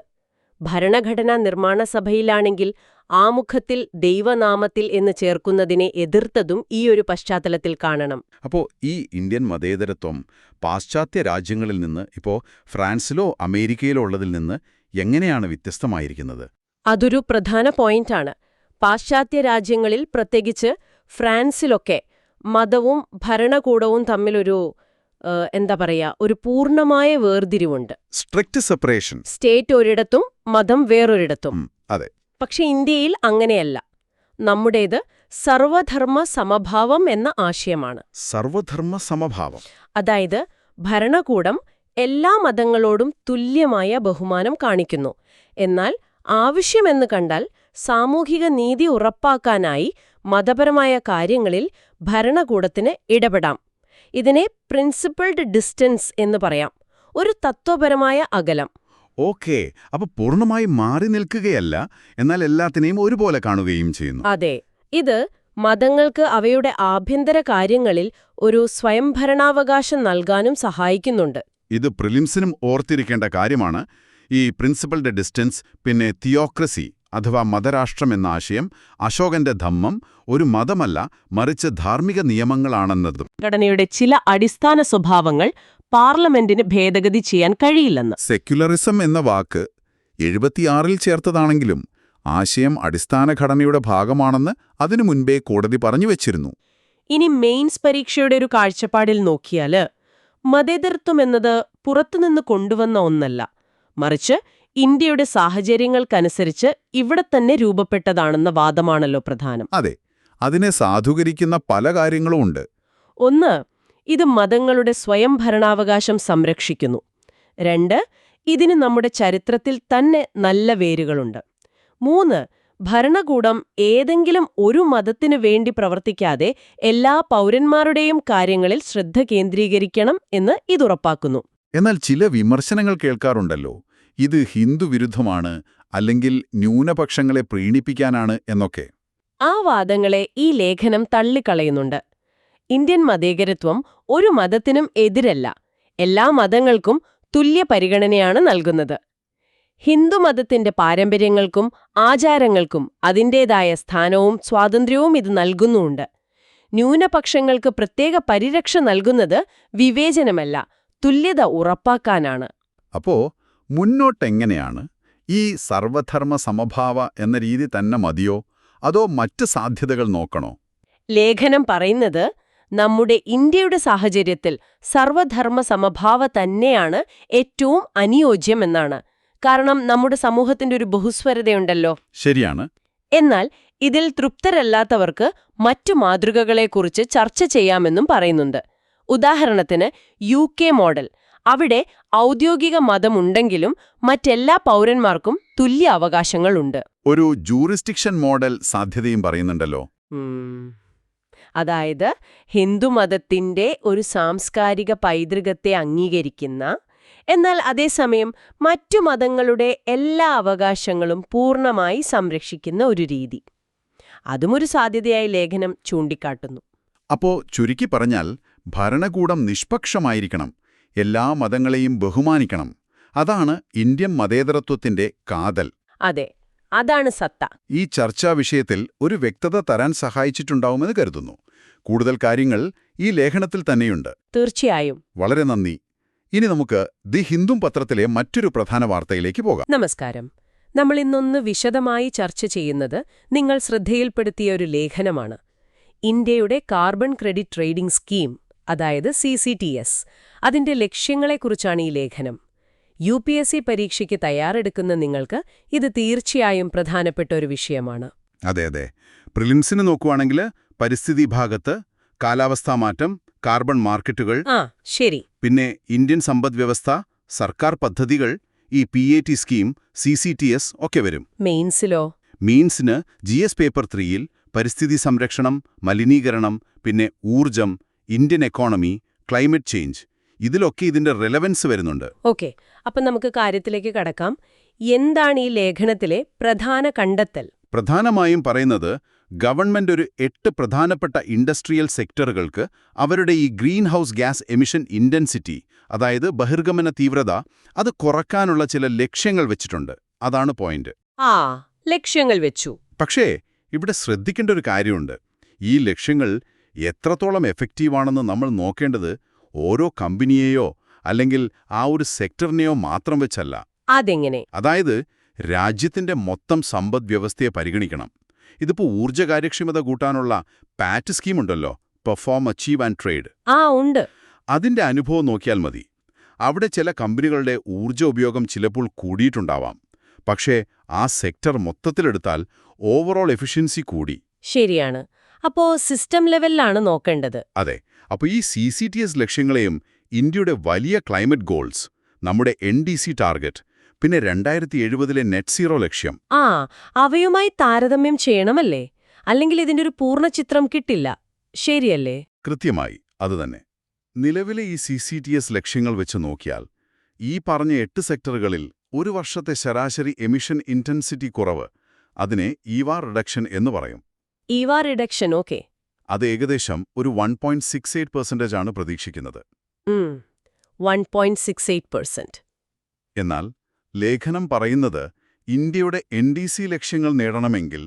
ഭരണഘടനാ നിർമ്മാണ സഭയിലാണെങ്കിൽ ആമുഖത്തിൽ ദൈവനാമത്തിൽ എന്ന് ചേർക്കുന്നതിനെ എതിർത്തതും ഈയൊരു പശ്ചാത്തലത്തിൽ കാണണം. അപ്പോൾ ഈ ഇന്ത്യൻ മതേതരത്വം പാശ്ചാത്യ രാജ്യങ്ങളിൽ നിന്ന്, ഇപ്പോൾ ഫ്രാൻസിലോ അമേരിക്കയിലോ ഉള്ളതിൽ നിന്ന് എങ്ങനെയാണ് വ്യത്യസ്തമായിരിക്കുന്നത്? അതൊരു പ്രധാന പോയിന്റാണ്. പാശ്ചാത്യ രാജ്യങ്ങളിൽ, പ്രത്യേകിച്ച് ഫ്രാൻസിലൊക്കെ, മതവും ഭരണകൂടവും തമ്മിലൊരു ഒരു പൂർണ്ണമായ വേർതിരിവുണ്ട്. Strict separation. സ്റ്റേറ്റ് ഒരിടത്തും മതം വേറൊരിടത്തും. അതെ. പക്ഷെ ഇന്ത്യയിൽ അങ്ങനെയല്ല. നമ്മുടേത് സർവധർമ്മ സമഭാവം എന്ന ആശയമാണ്. സർവധർമ്മ സമഭാവം. അതായത് ഭരണകൂടം എല്ലാ മതങ്ങളോടും തുല്യമായ ബഹുമാനം കാണിക്കുന്നു. എന്നാൽ ആവശ്യമെന്ന് കണ്ടാൽ സാമൂഹിക നീതി ഉറപ്പാക്കാനായി മതപരമായ കാര്യങ്ങളിൽ ഭരണകൂടത്തിന് ഇടപെടാം. ഇതിനെ പ്രിൻസിപ്പിൾഡ് ഡിസ്റ്റൻസ് എന്ന് പറയാം, ഒരു തത്വപരമായ അകലം. ഓക്കേ, അപ്പൊ പൂർണ്ണമായി മാറി നിൽക്കുകയല്ല, എന്നാൽ എല്ലാത്തിനെയും ഒരുപോലെ കാണുകയും ചെയ്യുന്നു. അതെ, ഇത് മതങ്ങൾക്ക് അവയുടെ ആഭ്യന്തര കാര്യങ്ങളിൽ ഒരു സ്വയംഭരണാവകാശം നൽകാനും സഹായിക്കുന്നുണ്ട്. ഇത് പ്രിലിംസിനും ഓർത്തിരിക്കേണ്ട കാര്യമാണ്. ഈ പ്രിൻസിപ്പിൾഡ് ഡിസ്റ്റൻസ്, പിന്നെ തിയോക്രസി അഥവാ മതരാഷ്ട്രം എന്ന ആശയം അശോകന്റെ ധമ്മം ഒരു മതമല്ല, മറിച്ച് ധാർമ്മിക നിയമങ്ങളാണെന്നതും. ഘടനയുടെ ചില അടിസ്ഥാന സ്വഭാവങ്ങൾ പാർലമെന്റിന് ഭേദഗതി ചെയ്യാൻ കഴിയില്ലെന്ന്. സെക്യുലറിസം എന്ന വാക്ക് 76 ചേർത്തതാണെങ്കിലും ആശയം അടിസ്ഥാന ഘടനയുടെ ഭാഗമാണെന്ന് അതിനു മുൻപേ കോടതി പറഞ്ഞു വെച്ചിരുന്നു. ഇനി മെയിൻസ് പരീക്ഷയുടെ ഒരു കാഴ്ചപ്പാടിൽ നോക്കിയാല് മതേതരത്വം എന്നത് പുറത്തുനിന്ന് കൊണ്ടുവന്ന ഒന്നല്ല, മറിച്ച് ഇന്ത്യയുടെ സാഹചര്യങ്ങൾക്കനുസരിച്ച് ഇവിടെ തന്നെ രൂപപ്പെട്ടതാണെന്ന വാദമാണല്ലോ പ്രധാനം. അതെ, അതിനെ സാധൂകരിക്കുന്ന പല കാര്യങ്ങളും ഉണ്ട്. ഒന്ന്, ഇത് മതങ്ങളുടെ സ്വയംഭരണാവകാശം സംരക്ഷിക്കുന്നു. 2, ഇതിന് നമ്മുടെ ചരിത്രത്തിൽ തന്നെ നല്ല വേരുകളുണ്ട്. 3, ഭരണകൂടം ഏതെങ്കിലും ഒരു മതത്തിനു വേണ്ടി പ്രവർത്തിക്കാതെ എല്ലാ പൗരന്മാരുടെയും കാര്യങ്ങളിൽ ശ്രദ്ധ കേന്ദ്രീകരിക്കണം എന്ന് ഇതുറപ്പാക്കുന്നു. എന്നാൽ ചില വിമർശനങ്ങൾ കേൾക്കാറുണ്ടല്ലോ, ഇത് ഹിന്ദു വിരുദ്ധമാണ്, അല്ലെങ്കിൽ ന്യൂനപക്ഷങ്ങളെ പ്രീണിപ്പിക്കാനാണ് എന്നൊക്കെ. ആ വാദങ്ങളെ ഈ ലേഖനം തള്ളിക്കളയുന്നുണ്ട്. ഇന്ത്യൻ മതേതരത്വം ഒരു മതത്തിനും എതിരല്ല, എല്ലാ മതങ്ങൾക്കും തുല്യ പരിഗണനയാണ് നൽകുന്നത്. ഹിന്ദുമതത്തിന്റെ പാരമ്പര്യങ്ങൾക്കും ആചാരങ്ങൾക്കും അതിൻ്റേതായ സ്ഥാനവും സ്വാതന്ത്ര്യവും ഇത് നൽകുന്നുമുണ്ട്. ന്യൂനപക്ഷങ്ങൾക്ക് പ്രത്യേക പരിരക്ഷ നൽകുന്നത് വിവേചനമല്ല, തുല്യത ഉറപ്പാക്കാനാണ്. അപ്പോ മുന്നോട്ടെങ്ങനെയാണ്? ഈ സർവധർമ്മ സമഭാവ എന്ന രീതി തന്നെ മതിയോ, അതോ മറ്റ് സാധ്യതകൾ നോക്കണോ? ലേഖനം പറയുന്നത് നമ്മുടെ ഇന്ത്യയുടെ സാഹചര്യത്തിൽ സർവധർമ്മ സമഭാവ തന്നെയാണ് ഏറ്റവും അനുയോജ്യമെന്നാണ്. കാരണം നമ്മുടെ സമൂഹത്തിന്റെ ഒരു ബഹുസ്വരതയുണ്ടല്ലോ. ശരിയാണ്. എന്നാൽ ഇതിൽ തൃപ്തരല്ലാത്തവർക്ക് മറ്റു മാതൃകകളെക്കുറിച്ച് ചർച്ച ചെയ്യാമെന്നും പറയുന്നുണ്ട്. ഉദാഹരണത്തിന് UK മോഡൽ, അവിടെ ഔദ്യോഗിക മതമുണ്ടെങ്കിലും മറ്റെല്ലാ പൗരന്മാർക്കും തുല്യ അവകാശങ്ങളുണ്ട്. ഒരു ജൂറിസ്ഡിക്ഷൻ മോഡൽ സാധ്യതയും പറയുന്നുണ്ടല്ലോ. അതായത് ഹിന്ദുമതത്തിന്റെ ഒരു സാംസ്കാരിക പൈതൃകത്തെ അംഗീകരിക്കുന്ന, എന്നാൽ അതേസമയം മറ്റു മതങ്ങളുടെ എല്ലാ അവകാശങ്ങളും പൂർണ്ണമായി സംരക്ഷിക്കുന്ന ഒരു രീതി. അതുമൊരു സാധ്യതയായി ലേഖനം ചൂണ്ടിക്കാട്ടുന്നു. അപ്പോ ചുരുക്കി പറഞ്ഞാൽ ഭരണകൂടം നിഷ്പക്ഷമായിരിക്കണം, എല്ലാ മതങ്ങളെയും ബഹുമാനിക്കണം. അതാണ് ഇന്ത്യൻ മതേതരത്വത്തിന്റെ കാതൽ. അതെ, അതാണ് സത്ത. ഈ ചർച്ചാ വിഷയത്തിൽ ഒരു വ്യക്തത തരാൻ സഹായിച്ചിട്ടുണ്ടാവുമെന്ന് കരുതുന്നു. കൂടുതൽ കാര്യങ്ങൾ ഈ ലേഖനത്തിൽ തന്നെയുണ്ട്. തീർച്ചയായും. വളരെ നന്ദി. ഇനി നമുക്ക് ദി ഹിന്ദു പത്രത്തിലെ മറ്റൊരു പ്രധാന വാർത്തയിലേക്ക് പോകാം. നമസ്കാരം. നമ്മൾ ഇന്നൊന്ന് വിശദമായി ചർച്ച ചെയ്യുന്നത് നിങ്ങൾ ശ്രദ്ധയിൽപ്പെടുത്തിയ ഒരു ലേഖനമാണ്. ഇന്ത്യയുടെ കാർബൺ ക്രെഡിറ്റ് ട്രേഡിംഗ് സ്കീം, അതായത് CCTS, അതിന്റെ ലക്ഷ്യങ്ങളെക്കുറിച്ചാണ് ഈ ലേഖനം. UPSC പരീക്ഷയ്ക്ക് തയ്യാറെടുക്കുന്ന നിങ്ങൾക്ക് ഇത് തീർച്ചയായും പ്രധാനപ്പെട്ട ഒരു വിഷയമാണ്. അതെ അതെ. പ്രിലിംസിന് നോക്കുവാണെങ്കിൽ പരിസ്ഥിതി ഭാഗത്ത് കാലാവസ്ഥാ മാറ്റം, കാർബൺ മാർക്കറ്റുകൾ, ശരി, പിന്നെ ഇന്ത്യൻ സമ്പദ്വ്യവസ്ഥ, സർക്കാർ പദ്ധതികൾ, ഈ PAT സ്കീം, CCTS ഒക്കെ വരും. മെയിൻസിലോ? മീൻസിന് GS പേപ്പർ 3ൽ പരിസ്ഥിതി സംരക്ഷണം, മലിനീകരണം, പിന്നെ ഊർജം, ഇന്ത്യൻ എക്കോണമി, ക്ലൈമറ്റ് ചേഞ്ച്, ഇതിലൊക്കെ ഇതിന്റെ റെലവൻസ് വരുന്നുണ്ട്. ഓക്കെ, അപ്പം നമുക്ക് കാര്യത്തിലേക്ക് കടക്കാം. എന്താണ് ഈ ലേഖനത്തിലെ പ്രധാന കണ്ടെത്തൽ? പ്രധാനമായും പറയുന്നത് ഗവൺമെന്റ് ഒരു 8 പ്രധാനപ്പെട്ട ഇൻഡസ്ട്രിയൽ സെക്ടറുകൾക്ക് അവരുടെ ഈ green house gas emission intensity, അതായത് ബഹിർഗമന തീവ്രത, അത് കുറയ്ക്കാനുള്ള ചില ലക്ഷ്യങ്ങൾ വെച്ചിട്ടുണ്ട്. അതാണ് പോയിന്റ്. ലക്ഷ്യങ്ങൾ വെച്ചു. പക്ഷേ ഇവിടെ ശ്രദ്ധിക്കേണ്ട ഒരു കാര്യമുണ്ട്. ഈ ലക്ഷ്യങ്ങൾ എത്രത്തോളം എഫക്റ്റീവാണെന്ന് നമ്മൾ നോക്കേണ്ടത് ഓരോ കമ്പനിയെയോ അല്ലെങ്കിൽ ആ ഒരു സെക്ടറിനെയോ മാത്രം വെച്ചല്ല. അതെങ്ങനെ? അതായത് രാജ്യത്തിന്റെ മൊത്തം സമ്പദ്വ്യവസ്ഥയെ പരിഗണിക്കണം. ഇതിപ്പോ ഊർജ്ജ കാര്യക്ഷമത കൂട്ടാനുള്ള PAT സ്കീമുണ്ടല്ലോ, പെർഫോം, അച്ചീവ് ആൻഡ് ട്രേഡ്. ഉണ്ട്. അതിന്റെ അനുഭവം നോക്കിയാൽ മതി. അവിടെ ചില കമ്പനികളുടെ ഊർജ്ജ ഉപയോഗം ചിലപ്പോൾ കൂടിയിട്ടുണ്ടാവാം. പക്ഷേ ആ സെക്ടർ മൊത്തത്തിലെടുത്താൽ ഓവറോൾ എഫിഷ്യൻസി കൂടി. ശരിയാണ്. അപ്പോ സിസ്റ്റം ലെവലിലാണ് നോക്കേണ്ടത്. അതെ. അപ്പോൾ ഈ CCTS ലക്ഷ്യങ്ങളെയും ഇന്ത്യയുടെ വലിയ ക്ലൈമറ്റ് ഗോൾസ്, നമ്മുടെ NDC ടാർഗറ്റ്, പിന്നെ 2070-ലെ നെറ്റ് സീറോ ലക്ഷ്യം, അവയുമായി താരതമ്യം ചെയ്യണമല്ലേ? അല്ലെങ്കിൽ ഇതിന്റെ ഒരു പൂർണ്ണ ചിത്രം കിട്ടില്ല, ശരിയല്ലേ? കൃത്യമായി അതുതന്നെ. നിലവിലെ ഈ CCTS ലക്ഷ്യങ്ങൾ വെച്ച് നോക്കിയാൽ ഈ പറഞ്ഞ 8 സെക്ടറുകളിൽ ഒരു വർഷത്തെ ശരാശരി എമിഷൻ ഇന്റൻസിറ്റി കുറവ്, അതിനെ EVA റിഡക്ഷൻ എന്ന് പറയും. EVA reduction, okay. അത് ഏകദേശം ഒരു 1.68% ആണ് പ്രതീക്ഷിക്കുന്നത്. 1.68%. എന്നാൽ ലേഖനം പറയുന്നത് ഇന്ത്യയുടെ NDC ലക്ഷ്യങ്ങൾ നേടണമെങ്കിൽ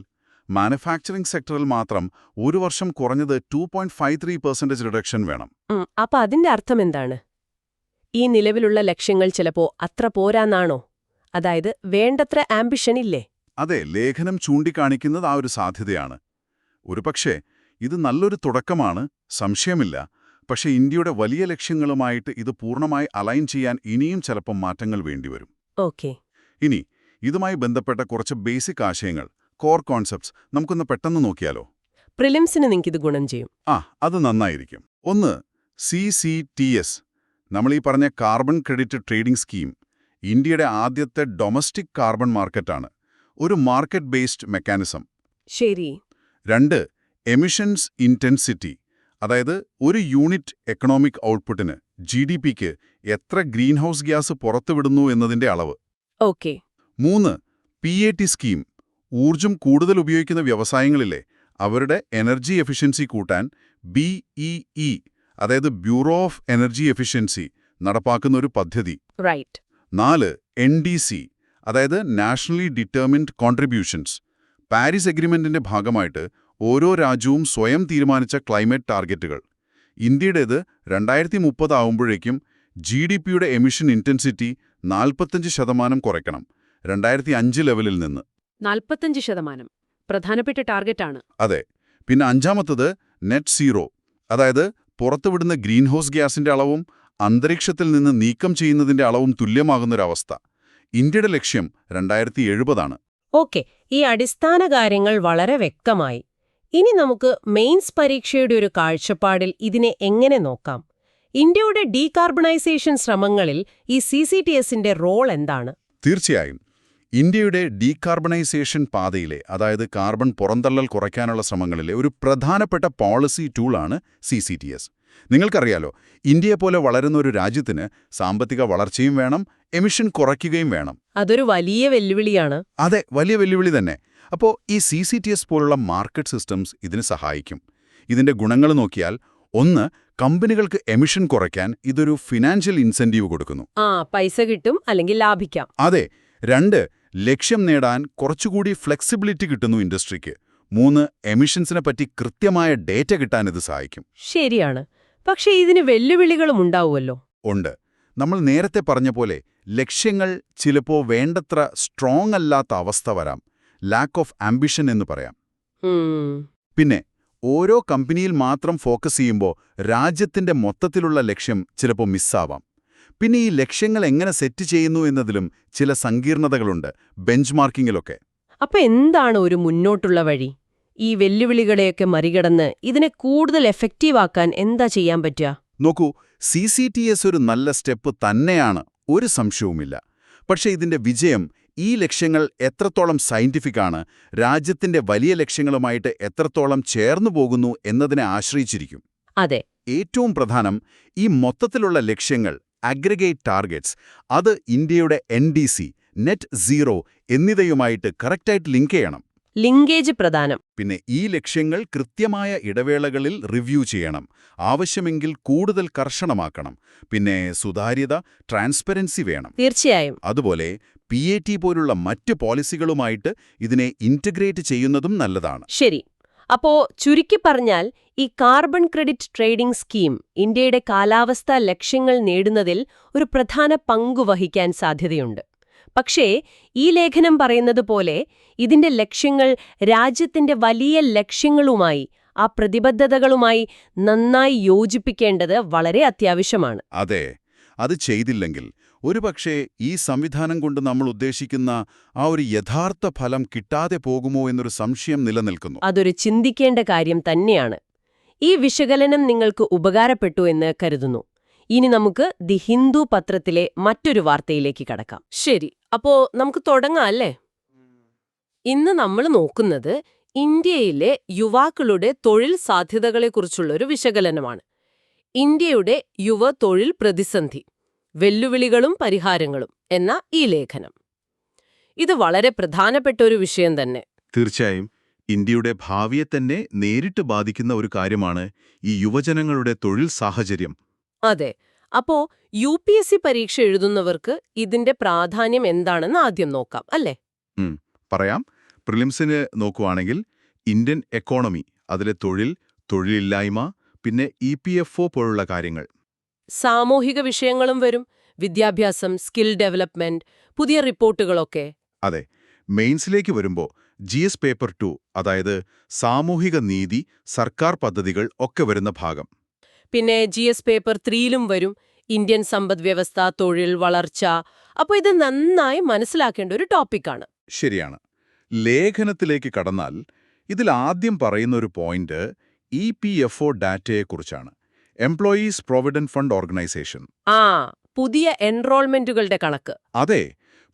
മാനുഫാക്ചറിംഗ് സെക്ടറിൽ മാത്രം ഒരു വർഷം കുറഞ്ഞത് 2.53% റിഡക്ഷൻ വേണം. അപ്പൊ അതിന്റെ അർത്ഥം എന്താണ്? ഈ നിലവിലുള്ള ലക്ഷ്യങ്ങൾ ചിലപ്പോ അത്ര പോരാന്നാണോ? അതായത് വേണ്ടത്ര ആംബിഷൻ ഇല്ലേ? അതെ, ലേഖനം ചൂണ്ടിക്കാണിക്കുന്നത് ആ ഒരു സാധ്യതയാണ്. ഒരുപക്ഷേ ഇത് നല്ലൊരു തുടക്കമാണ്, സംശയമില്ല. പക്ഷേ ഇന്ത്യയുടെ വലിയ ലക്ഷ്യങ്ങളുമായിട്ട് ഇത് പൂർണ്ണമായി അലൈൻ ചെയ്യാൻ ഇനിയും ചിലപ്പം മാറ്റങ്ങൾ വേണ്ടിവരും. ഓക്കെ. ഇനി ഇതുമായി ബന്ധപ്പെട്ട കുറച്ച് ബേസിക് ആശയങ്ങൾ, കോർ കോൺസെപ്റ്റ്സ് നമുക്കൊന്ന് പെട്ടെന്ന് നോക്കിയാലോ? പ്രിലിംസിന് നിങ്ങൾക്കിത് ഗുണം ചെയ്യും. അത് നന്നായിരിക്കും. ഒന്ന്, CCTS, നമ്മളീ പറഞ്ഞ കാർബൺ ക്രെഡിറ്റ് ട്രേഡിംഗ് സ്കീം, ഇന്ത്യയുടെ ആദ്യത്തെ ഡൊമസ്റ്റിക് കാർബൺ മാർക്കറ്റാണ്. ഒരു മാർക്കറ്റ് ബേസ്ഡ് മെക്കാനിസം. ശരി. 2, എമിഷൻസ് ഇന്റൻസിറ്റി, അതായത് ഒരു യൂണിറ്റ് എക്കണോമിക് ഔട്ട്പുട്ടിന് GDPക്ക് എത്ര ഗ്രീൻ ഹൗസ് ഗ്യാസ് പുറത്തുവിടുന്നു എന്നതിന്റെ അളവ്. ഓക്കെ. 3, PAT സ്കീം, ഊർജം കൂടുതൽ ഉപയോഗിക്കുന്ന വ്യവസായങ്ങളിലെ അവരുടെ എനർജി എഫിഷ്യൻസി കൂട്ടാൻ BEE, അതായത് ബ്യൂറോ ഓഫ് എനർജി എഫിഷ്യൻസി നടപ്പാക്കുന്ന ഒരു പദ്ധതി. റൈറ്റ്. 4, NDC, അതായത് നാഷണലി ഡിറ്റർമിൻഡ് കോൺട്രിബ്യൂഷൻസ്, പാരീസ് എഗ്രിമെന്റിന്റെ ഭാഗമായിട്ട് ഓരോ രാജ്യവും സ്വയം തീരുമാനിച്ച ക്ലൈമറ്റ് ടാർഗറ്റുകൾ. ഇന്ത്യയുടേത് 2030 ആവുമ്പോഴേക്കും GDPയുടെ എമിഷൻ ഇന്റൻസിറ്റി 45% കുറയ്ക്കണം, 2005 ലെവലിൽ നിന്ന്. 45% പ്രധാനപ്പെട്ട ടാർഗറ്റാണ്. അതെ. പിന്നെ 5-മത്തത് നെറ്റ് സീറോ, അതായത് പുറത്തുവിടുന്ന ഗ്രീൻ ഹൗസ് ഗ്യാസിന്റെ അളവും അന്തരീക്ഷത്തിൽ നിന്ന് നീക്കം ചെയ്യുന്നതിന്റെ അളവും തുല്യമാകുന്നൊരവസ്ഥ. ഇന്ത്യയുടെ ലക്ഷ്യം 2070 ആണ്. ഓക്കെ, ഈ അടിസ്ഥാന കാര്യങ്ങൾ വളരെ വ്യക്തമായി. ഇനി നമുക്ക് മെയിൻസ് പരീക്ഷയുടെ ഒരു കാഴ്ചപ്പാടിൽ ഇതിനെ എങ്ങനെ നോക്കാം? ഇന്ത്യയുടെ ഡീകാർബണൈസേഷൻ ശ്രമങ്ങളിൽ ഈ CCTSന്റെ റോൾ എന്താണ്? തീർച്ചയായും ഇന്ത്യയുടെ ഡീകാർബണൈസേഷൻ പാതയിലെ, അതായത് കാർബൺ പുറന്തള്ളൽ കുറയ്ക്കാനുള്ള ശ്രമങ്ങളിലെ ഒരു പ്രധാനപ്പെട്ട പോളിസി ടൂളാണ് CCTS. നിങ്ങൾക്കറിയാലോ, ഇന്ത്യയെപ്പോലെ വളരുന്ന ഒരു രാജ്യത്തിന് സാമ്പത്തിക വളർച്ചയും വേണം, എമിഷൻ കുറയ്ക്കുകയും വേണം. അതൊരു വലിയ വെല്ലുവിളിയാണ്. അതെ, വലിയ വെല്ലുവിളി തന്നെ. അപ്പോൾ ഈ CCTS പോലുള്ള മാർക്കറ്റ് സിസ്റ്റംസ് ഇതിന് സഹായിക്കും. ഇതിന്റെ ഗുണങ്ങൾ നോക്കിയാൽ, ഒന്ന്, കമ്പനികൾക്ക് എമിഷൻ കുറയ്ക്കാൻ ഇതൊരു ഫിനാൻഷ്യൽ ഇൻസെന്റീവ് കൊടുക്കുന്നു. പൈസ കിട്ടും, അല്ലെങ്കിൽ ലാഭിക്കാം. അതെ. 2, ലക്ഷ്യം നേടാൻ കുറച്ചുകൂടി ഫ്ലെക്സിബിലിറ്റി കിട്ടുന്നു ഇൻഡസ്ട്രിക്ക്. 3, എമിഷൻസിനെ പറ്റി കൃത്യമായ ഡേറ്റ കിട്ടാൻ ഇത് സഹായിക്കും. ശരിയാണ്. പക്ഷേ ഇതിന് വെല്ലുവിളികളും ഉണ്ടാവുമല്ലോ. ഉണ്ട്. നമ്മൾ നേരത്തെ പറഞ്ഞ പോലെ ലക്ഷ്യങ്ങൾ ചിലപ്പോൾ വേണ്ടത്ര സ്ട്രോങ് അല്ലാത്ത അവസ്ഥ വരാം. ലാക്ക് ഓഫ് ആംബിഷൻ എന്ന് പറയാം. പിന്നെ ഓരോ കമ്പനിയിൽ മാത്രം ഫോക്കസ് ചെയ്യുമ്പോൾ രാജ്യത്തിന്റെ മൊത്തത്തിലുള്ള ലക്ഷ്യം ചിലപ്പോൾ മിസ്സാവാം. പിന്നെ ഈ ലക്ഷ്യങ്ങൾ എങ്ങനെ സെറ്റ് ചെയ്യുന്നു എന്നതിലും ചില സങ്കീർണതകളുണ്ട്, ബെഞ്ച് മാർക്കിങ്ങിലൊക്കെ. അപ്പൊ എന്താണ് ഒരു മുന്നോട്ടുള്ള വഴി? ഈ വെല്ലുവിളികളെയൊക്കെ മറികടന്ന് ഇതിനെ കൂടുതൽ എഫക്റ്റീവാക്കാൻ എന്താ ചെയ്യാൻ പറ്റുക? നോക്കൂ, CCTS ഒരു നല്ല സ്റ്റെപ്പ് തന്നെയാണ്, ഒരു സംശയവുമില്ല. പക്ഷേ ഇതിന്റെ വിജയം ഈ ലക്ഷ്യങ്ങൾ എത്രത്തോളം സയന്റിഫിക് ആണ്, രാജ്യത്തിന്റെ വലിയ ലക്ഷ്യങ്ങളുമായിട്ട് എത്രത്തോളം ചേർന്നു പോകുന്നു എന്നതിനെ ആശ്രയിച്ചിരിക്കും. അതെ. ഏറ്റവും പ്രധാനം, ഈ മൊത്തത്തിലുള്ള ലക്ഷ്യങ്ങൾ, അഗ്രിഗേറ്റ് ടാർഗറ്റ്സ്, അത് ഇന്ത്യയുടെ NDC, നെറ്റ് സീറോ എന്നിവയുമായിട്ട് കറക്റ്റായിട്ട് ലിങ്ക് ചെയ്യണം. ലിങ്കേജ് പ്രധാനം. പിന്നെ ഈ ലക്ഷ്യങ്ങൾ കൃത്യമായ ഇടവേളകളിൽ റിവ്യൂ ചെയ്യണം, ആവശ്യമെങ്കിൽ കൂടുതൽ കർശനമാക്കണം. പിന്നെ സുതാര്യത, ട്രാൻസ്പെറൻസി വേണം. തീർച്ചയായും. അതുപോലെ PAT പോലുള്ള മറ്റ് പോളിസികളുമായിട്ട് ഇതിനെ ഇന്റഗ്രേറ്റ് ചെയ്യുന്നതും നല്ലതാണ്. ശരി. അപ്പോ ചുരുക്കി പറഞ്ഞാൽ, ഈ കാർബൺ ക്രെഡിറ്റ് ട്രേഡിംഗ് സ്കീം ഇന്ത്യയുടെ കാലാവസ്ഥാ ലക്ഷ്യങ്ങൾ നേടുന്നതിൽ ഒരു പ്രധാന പങ്കു വഹിക്കാൻ സാധ്യതയുണ്ട്. പക്ഷേ ഈ ലേഖനം പറയുന്നത് പോലെ ഇതിന്റെ ലക്ഷ്യങ്ങൾ രാജ്യത്തിന്റെ വലിയ ലക്ഷ്യങ്ങളുമായി, ആ പ്രതിബദ്ധതകളുമായി നന്നായി യോജിപ്പിക്കേണ്ടത് വളരെ അത്യാവശ്യമാണ്. അതെ. അത് ചെയ്തില്ലെങ്കിൽ ഒരുപക്ഷേ ഈ സംവിധാനം കൊണ്ട് നമ്മൾ ഉദ്ദേശിക്കുന്ന ആ ഒരു യഥാർത്ഥ ഫലം കിട്ടാതെ പോകുമോ എന്നൊരു സംശയം നിലനിൽക്കുന്നു. അതൊരു ചിന്തിക്കേണ്ട കാര്യം തന്നെയാണ്. ഈ വിശകലനം നിങ്ങൾക്ക് ഉപകാരപ്പെട്ടു എന്ന് കരുതുന്നു. ഇനി നമുക്ക് ദി ഹിന്ദു പത്രത്തിലെ മറ്റൊരു വാർത്തയിലേക്ക് കടക്കാം. ശരി, അപ്പോ നമുക്ക് തുടങ്ങാം അല്ലേ? ഇന്ന് നമ്മൾ നോക്കുന്നത് ഇന്ത്യയിലെ യുവാക്കളുടെ തൊഴിൽ സാധ്യതകളെക്കുറിച്ചുള്ളൊരു വിശകലനമാണ്. ഇന്ത്യയുടെ യുവ തൊഴിൽ പ്രതിസന്ധി, വെല്ലുവിളികളും പരിഹാരങ്ങളും എന്ന ഈ ലേഖനം. ഇത് വളരെ പ്രധാനപ്പെട്ട ഒരു വിഷയം തന്നെ. തീർച്ചയായും ഇന്ത്യയുടെ ഭാവിയെ തന്നെ നേരിട്ട് ബാധിക്കുന്ന ഒരു കാര്യമാണ് ഈ യുവജനങ്ങളുടെ തൊഴിൽ സാഹചര്യം. അതെ. അപ്പോ UPSC പരീക്ഷ എഴുതുന്നവർക്ക് ഇതിന്റെ പ്രാധാന്യം എന്താണെന്ന് ആദ്യം നോക്കാം അല്ലേ? പറയാം. പ്രിലിംസിന് നോക്കുവാണെങ്കിൽ ഇന്ത്യൻ എക്കോണമി, അതിലെ തൊഴിൽ, തൊഴിലില്ലായ്മ, പിന്നെ EPFO പോലുള്ള കാര്യങ്ങൾ. സാമൂഹിക വിഷയങ്ങളും വരും, വിദ്യാഭ്യാസം, സ്കിൽ ഡെവലപ്മെന്റ്, പുതിയ റിപ്പോർട്ടുകളൊക്കെ. അതെ. മെയിൻസിലേക്ക് വരുമ്പോൾ GS പേപ്പർ 2, അതായത് സാമൂഹിക നീതി, സർക്കാർ പദ്ധതികൾ ഒക്കെ വരുന്ന ഭാഗം. പിന്നെ GS പേപ്പർ 3ലും വരും, ഇന്ത്യൻ സമ്പദ്വ്യവസ്ഥ, തൊഴിൽ, വളർച്ച. അപ്പോൾ ഇത് നന്നായി മനസ്സിലാക്കേണ്ട ഒരു ടോപ്പിക്കാണ്. ശരിയാണ്. ലേഖനത്തിലേക്ക് കടന്നാൽ ഇതിൽ ആദ്യം പറയുന്ന ഒരു പോയിന്റ് EPFO ഡാറ്റയെക്കുറിച്ചാണ്. Employees provident fund organisation. പുതിയ എൻറോൾമെന്റുകളുടെ കണക്ക്. അതെ.